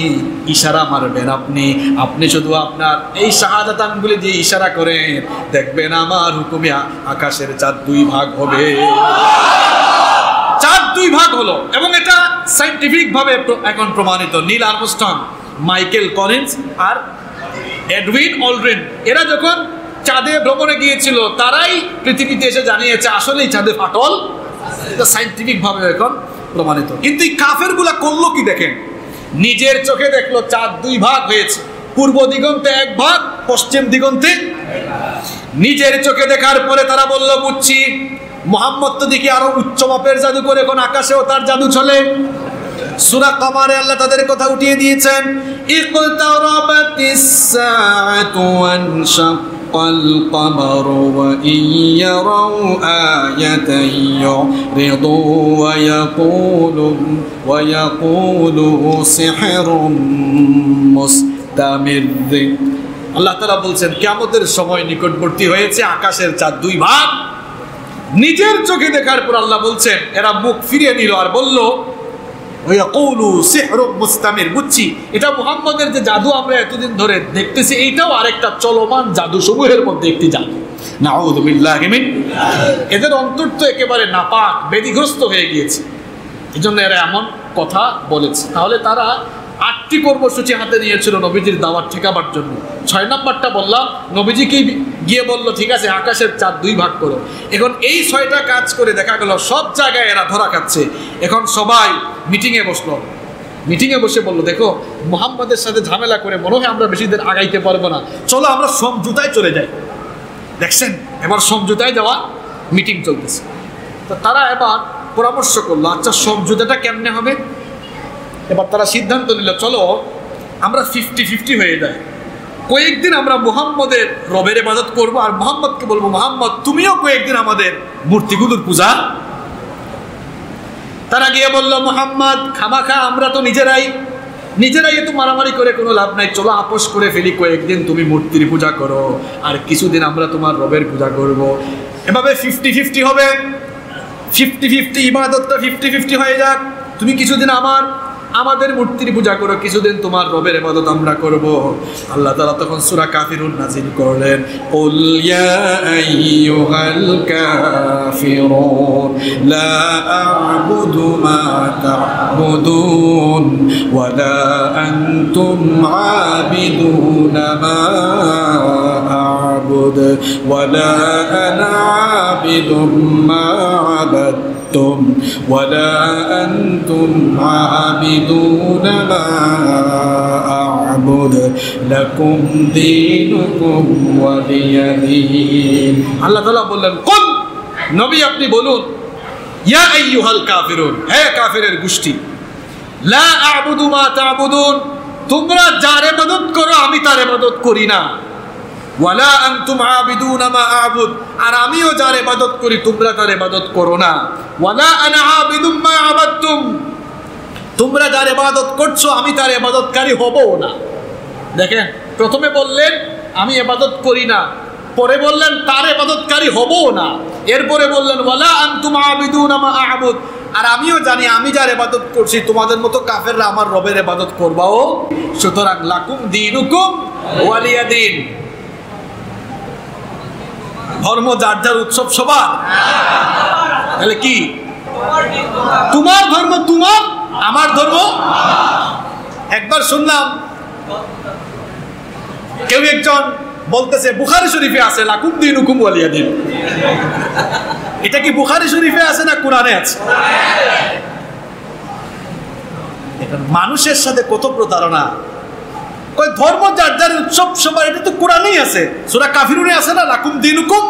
ইশারা মারবেন আপনি, আপনি শুধু আপনার এই শাহাদাত আঙ্গুলে দিয়ে ইশারা করেন, দেখবেন আমার হুকুমে আকাশের চাঁদ 2 ভাগ হবে। চাঁদ 2 ভাগ হলো এবং এটা সায়েন্টিফিক ভাবে এখন প্রমাণিত। নীল আর্মস্ট্রং, মাইকেল কলিন্স আর এডউইন অলড্রিন এরা যখন চাঁদে ভ্রমণে গিয়েছিল, তারাই পৃথিবীতে এসে জানিয়েছে আসলেই চাঁদে ফাটল। এটা সায়েন্টিফিক ভাবে এখন প্রমাণিত। কিন্তু এই কাফেরগুলা করলো কি দেখেন, নিজের চোখে দেখলো চাঁদ 2 ভাগ হয়েছে, পূর্ব দিগন্তে 1 ভাগ, পশ্চিম দিগন্তে। নিজের চোখে দেখার পরে তারা বলল, বুঝছি মুহাম্মদ তো দেখি আরো উচ্চ মাপের জাদু করে, এখন আকাশেও তার জাদু চলে। সূরা কমারে আল্লাহ তাদের কথা উঠিয়ে দিয়েছেন, ইকতারাবাতিস সাআতু ওয়ানশাক্কাল কমারু ওয়া ইয়ারাউ আয়াতান ইউরিদু ওয়া ইয়াকুলু সিহরুম মুস্তামির। আল্লাহ তাআলা বলছেন, কিয়ামতের সময় নিকটবর্তী হয়েছে, আকাশের চাঁদ 2 ভাগ। নিজের চোখে দেখার পর আল্লাহ বলছেন, এরা মুখ ফিরিয়ে নিল আর বলল, ওয়ায়াকুলু সিহরুম মুস্তামির, বুঝছি এটা মুহাম্মদের যে জাদু আমরা এতদিন ধরে দেখতেছি, এইটাও আরেকটা চলমান জাদু সমূহের মধ্যে একটি জাদু। নাউযু বিল্লাহি মিন। এদের অন্তর তো একেবারে নাপাক, বেদিগ্রস্ত হয়ে গিয়েছে, এজন্য এরা এমন কথা বলেছে। তাহলে তারা 8টি কর্মসূচি হাতে নিয়েছিল নবীজির দাওয়াত ঠেকাবার জন্য। 6 নম্বরটা বললাম, নবীজিকে গিয়ে বলল, ঠিক আছে আকাশের চাঁদ 2 ভাগ করো। এখন এই 6টা কাজ করে দেখা গেল সব জায়গায় এরা ধরা খাচ্ছে। এখন সবাই মিটিংয়ে বসলো, মিটিংয়ে বসে বলল, দেখো মুহাম্মদের সাথে ঝামেলা করে মনে হয় আমরা বেশি দিন আগাইতে পারবো না, চলো আমরা সমঝোতায় চলে যাই। দেখছেন, এবার সমঝোতায় যাওয়া মিটিং চলতেছে। তো তারা এবার পরামর্শ করলো, আচ্ছা সমঝোতাটা কেমনে হবে? এবার তারা সিদ্ধান্ত নিল, চলো আমরা 50-50 হয়ে যাই, কয়েকদিন আমরা মুহাম্মদের রবের ইবাদত করবো আর মুহাম্মদকে বলবো, মুহাম্মদ তুমিও কয়েকদিন আমাদের মূর্তিগুলোর পূজা। তারা গিয়ে বলল, মুহাম্মদ খামাখা আমরা তো নিজেরাই তো মারামারি করে কোনো লাভ নাই, চলো আপোষ করে ফেলি, কয়েকদিন তুমি মূর্তির পূজা করো আর কিছুদিন আমরা তোমার রবের পূজা করব। এভাবে 50-50 হবে, 50-50 ইবাদতটা 50-50 হয়ে যাক, তুমি কিছুদিন আমার আমাদের মূর্তির পূজা করো, কিছুদিন তোমার রবের ইবাদত আমরা করব। আল্লাহ তাআলা তখন সূরা কাফিরুন নাযিল করলেন, কুল ইয়া আইয়ুহাল কাফিরুন লা আ'বুদু মা তা'বুদুন ওয়া লা আনতুম আবিদুনা মা আ'বুদ ওয়া লা আনা আবিদুম মা আবাদতুম ওয়া লা আনতুম আবিদুনা মা আ'বুদ লাকুম দীনুকুম ওয়ালিয়া দীন। আল্লাহ তাআলা বললেন, কুল, নবী আপনি বলুন, ইয়া আইয়ুহাল কাফিরুন, হে কাফিরের গোষ্ঠী, লা আ'বুদু মা তা'বুদুন, তোমরা যার ইবাদত করো আমি তার ইবাদত করি না। ওয়ালা আনতুম আবিদুনা মা আ'বুদ, আর আমিও যার ইবাদত করি তোমরা তার ইবাদত করো না। ওয়ালা আনা আবিদুম মা আবাদতুম, তোমরা যার ইবাদত করছো আমি তার ইবাদতকারী হবো না। দেখেন, প্রথমে বললেন আমি ইবাদত করি না, পরে বললেন তার ইবাদতকারী হবো না, এরপরে বললেন ওয়ালা আনতুম আবিদুনা মা আ'বুদ, আর আমিও জানি আমি যার ইবাদত করছি তোমাদের মতো কাফেররা আমার রবের ইবাদত করবাও। সুতরাং লাকুম দীনুকুম ওয়ালিয়া দীন, ধর্ম যার যার, উৎসব সবার। তাহলে কি, তোমার ধর্ম তোমার, আমার ধর্ম। একবার শুনলাম কেউ একজন বলতেছে বুখারী শরীফে আছে লাকুম দীনুকুম ওয়ালিয়া দীন। এটা কি বুখারী শরীফে আছে না কোরআনে আছে? মানুষের সাথে কত প্রতারণা। কই ধর্ম যার যার, উৎসব সবার, এটা তো কোরআনেই আছে। সূরা কাফিরুনে আছে না লাকুম দীনুকুম।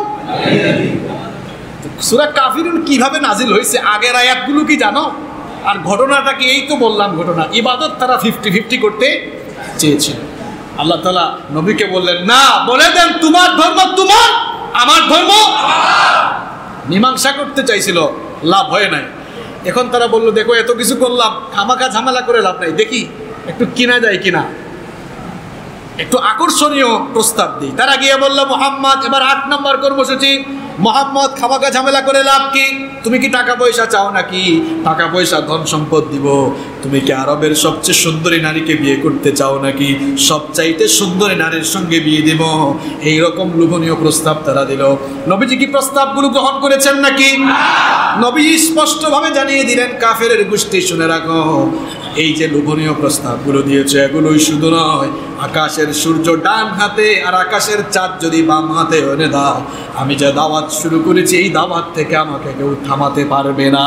সূরা কাফিরুন কিভাবে নাজিল হয়েছে আগের আয়াতগুলো কি জানো? আর ঘটনাটা কি? এই তো বললাম ঘটনা, ইবাদত তারা 50-50 করতে চেয়েছিল। আল্লাহ তাআলা নবীকে বললেন, না, বলে দেন তোমার ধর্ম তোমার, আমার ধর্ম। মীমাংসা করতে চাইছিল, লাভ হয় নাই। এখন তারা বললো, দেখো এত কিছু করলাম, খামাখা ঝামেলা করে লাভ নাই, দেখি একটু কিনা যায় কিনা, একটু আকর্ষণীয় প্রস্তাব দিই। তারা গিয়ে বললো, মুহাম্মদ, এবার 8 নম্বর কর্মসূচি, মুহাম্মদ খামাখা ঝামেলা করে লাভ কি? তুমি কি টাকা পয়সা চাও নাকি? টাকা পয়সা ধন সম্পদ দিব। তুমি কি আরবের সবচেয়ে সুন্দরী নারীকে বিয়ে করতে চাও নাকি? সবচাইতে সুন্দরী নারীর সঙ্গে বিয়ে দেব। এইরকম লোভনীয় প্রস্তাব তারা দিল। নবীজি কি প্রস্তাবগুলো গ্রহণ করেছেন নাকি? নবী স্পষ্টভাবে জানিয়ে দিলেন, কাফেরের গোষ্ঠী শুনে রাখো, এই যে লোভনীয় প্রস্তাবগুলো দিয়েছে এগুলোই শুধু নয়, আকাশের সূর্য ডান হাতে আর আকাশের চাঁদ যদি বাম হাতে এনে দাও, আমি যে দাওয়াত শুরু করেছি এই দাওয়াত থেকে আমাকে কেউ থামাতে পারবে না।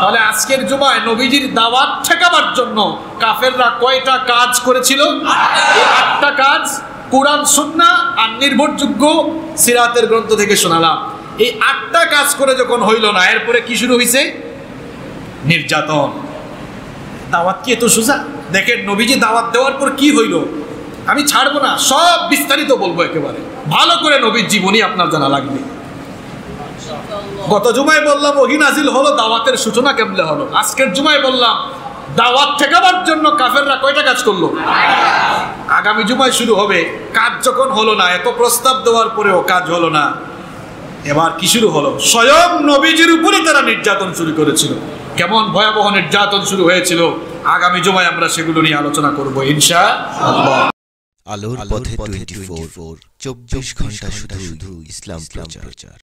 তাহলে আজকের জুমায় নবীজির দাওয়াত ঠেকাবার জন্য কাফেররা কয়টা কাজ করেছিল? 8টা কাজ। কোরআন, সুন্নাহ আর নির্ভরযোগ্য সিরাতের গ্রন্থ থেকে শোনালাম। এই 8টা কাজ করে যখন হইল না, এরপরে কি শুরু হয়েছে? নির্যাতন। দাওয়াত কি এত সোজা? দেখেন নবীজি দাওয়াত দেওয়ার পর কি হইল, আমি ছাড়বো না, সব বিস্তারিত বলবো একেবারে। ভালো করে নবীর জীবনী আপনার জানা লাগবে। গত জুমায় বললাম ওহী নাজিল হলো, দাওয়াতের সূচনা কেমনে হলো। আজকের জুমায় বললাম দাওয়াত ঠেকাবার জন্য কাফেররা কয়টা কাজ করলো। আগামী জুমায় শুরু হবে। কাজ যখন হলো না, এত প্রস্তাব দেওয়ার পরেও কাজ হলো না, এবার কি শুরু হলো? স্বয়ং নবীজির উপরে তারা নির্যাতন শুরু করেছিল। কেমন ভয়াবহ নির্যাতন শুরু হয়েছিল, আগামী জুমায় আমরা সেগুলো নিয়ে আলোচনা করব ইনশাআল্লাহ। আলোর পথে 24, 24 ঘন্টা শুধু ইসলাম প্রচার।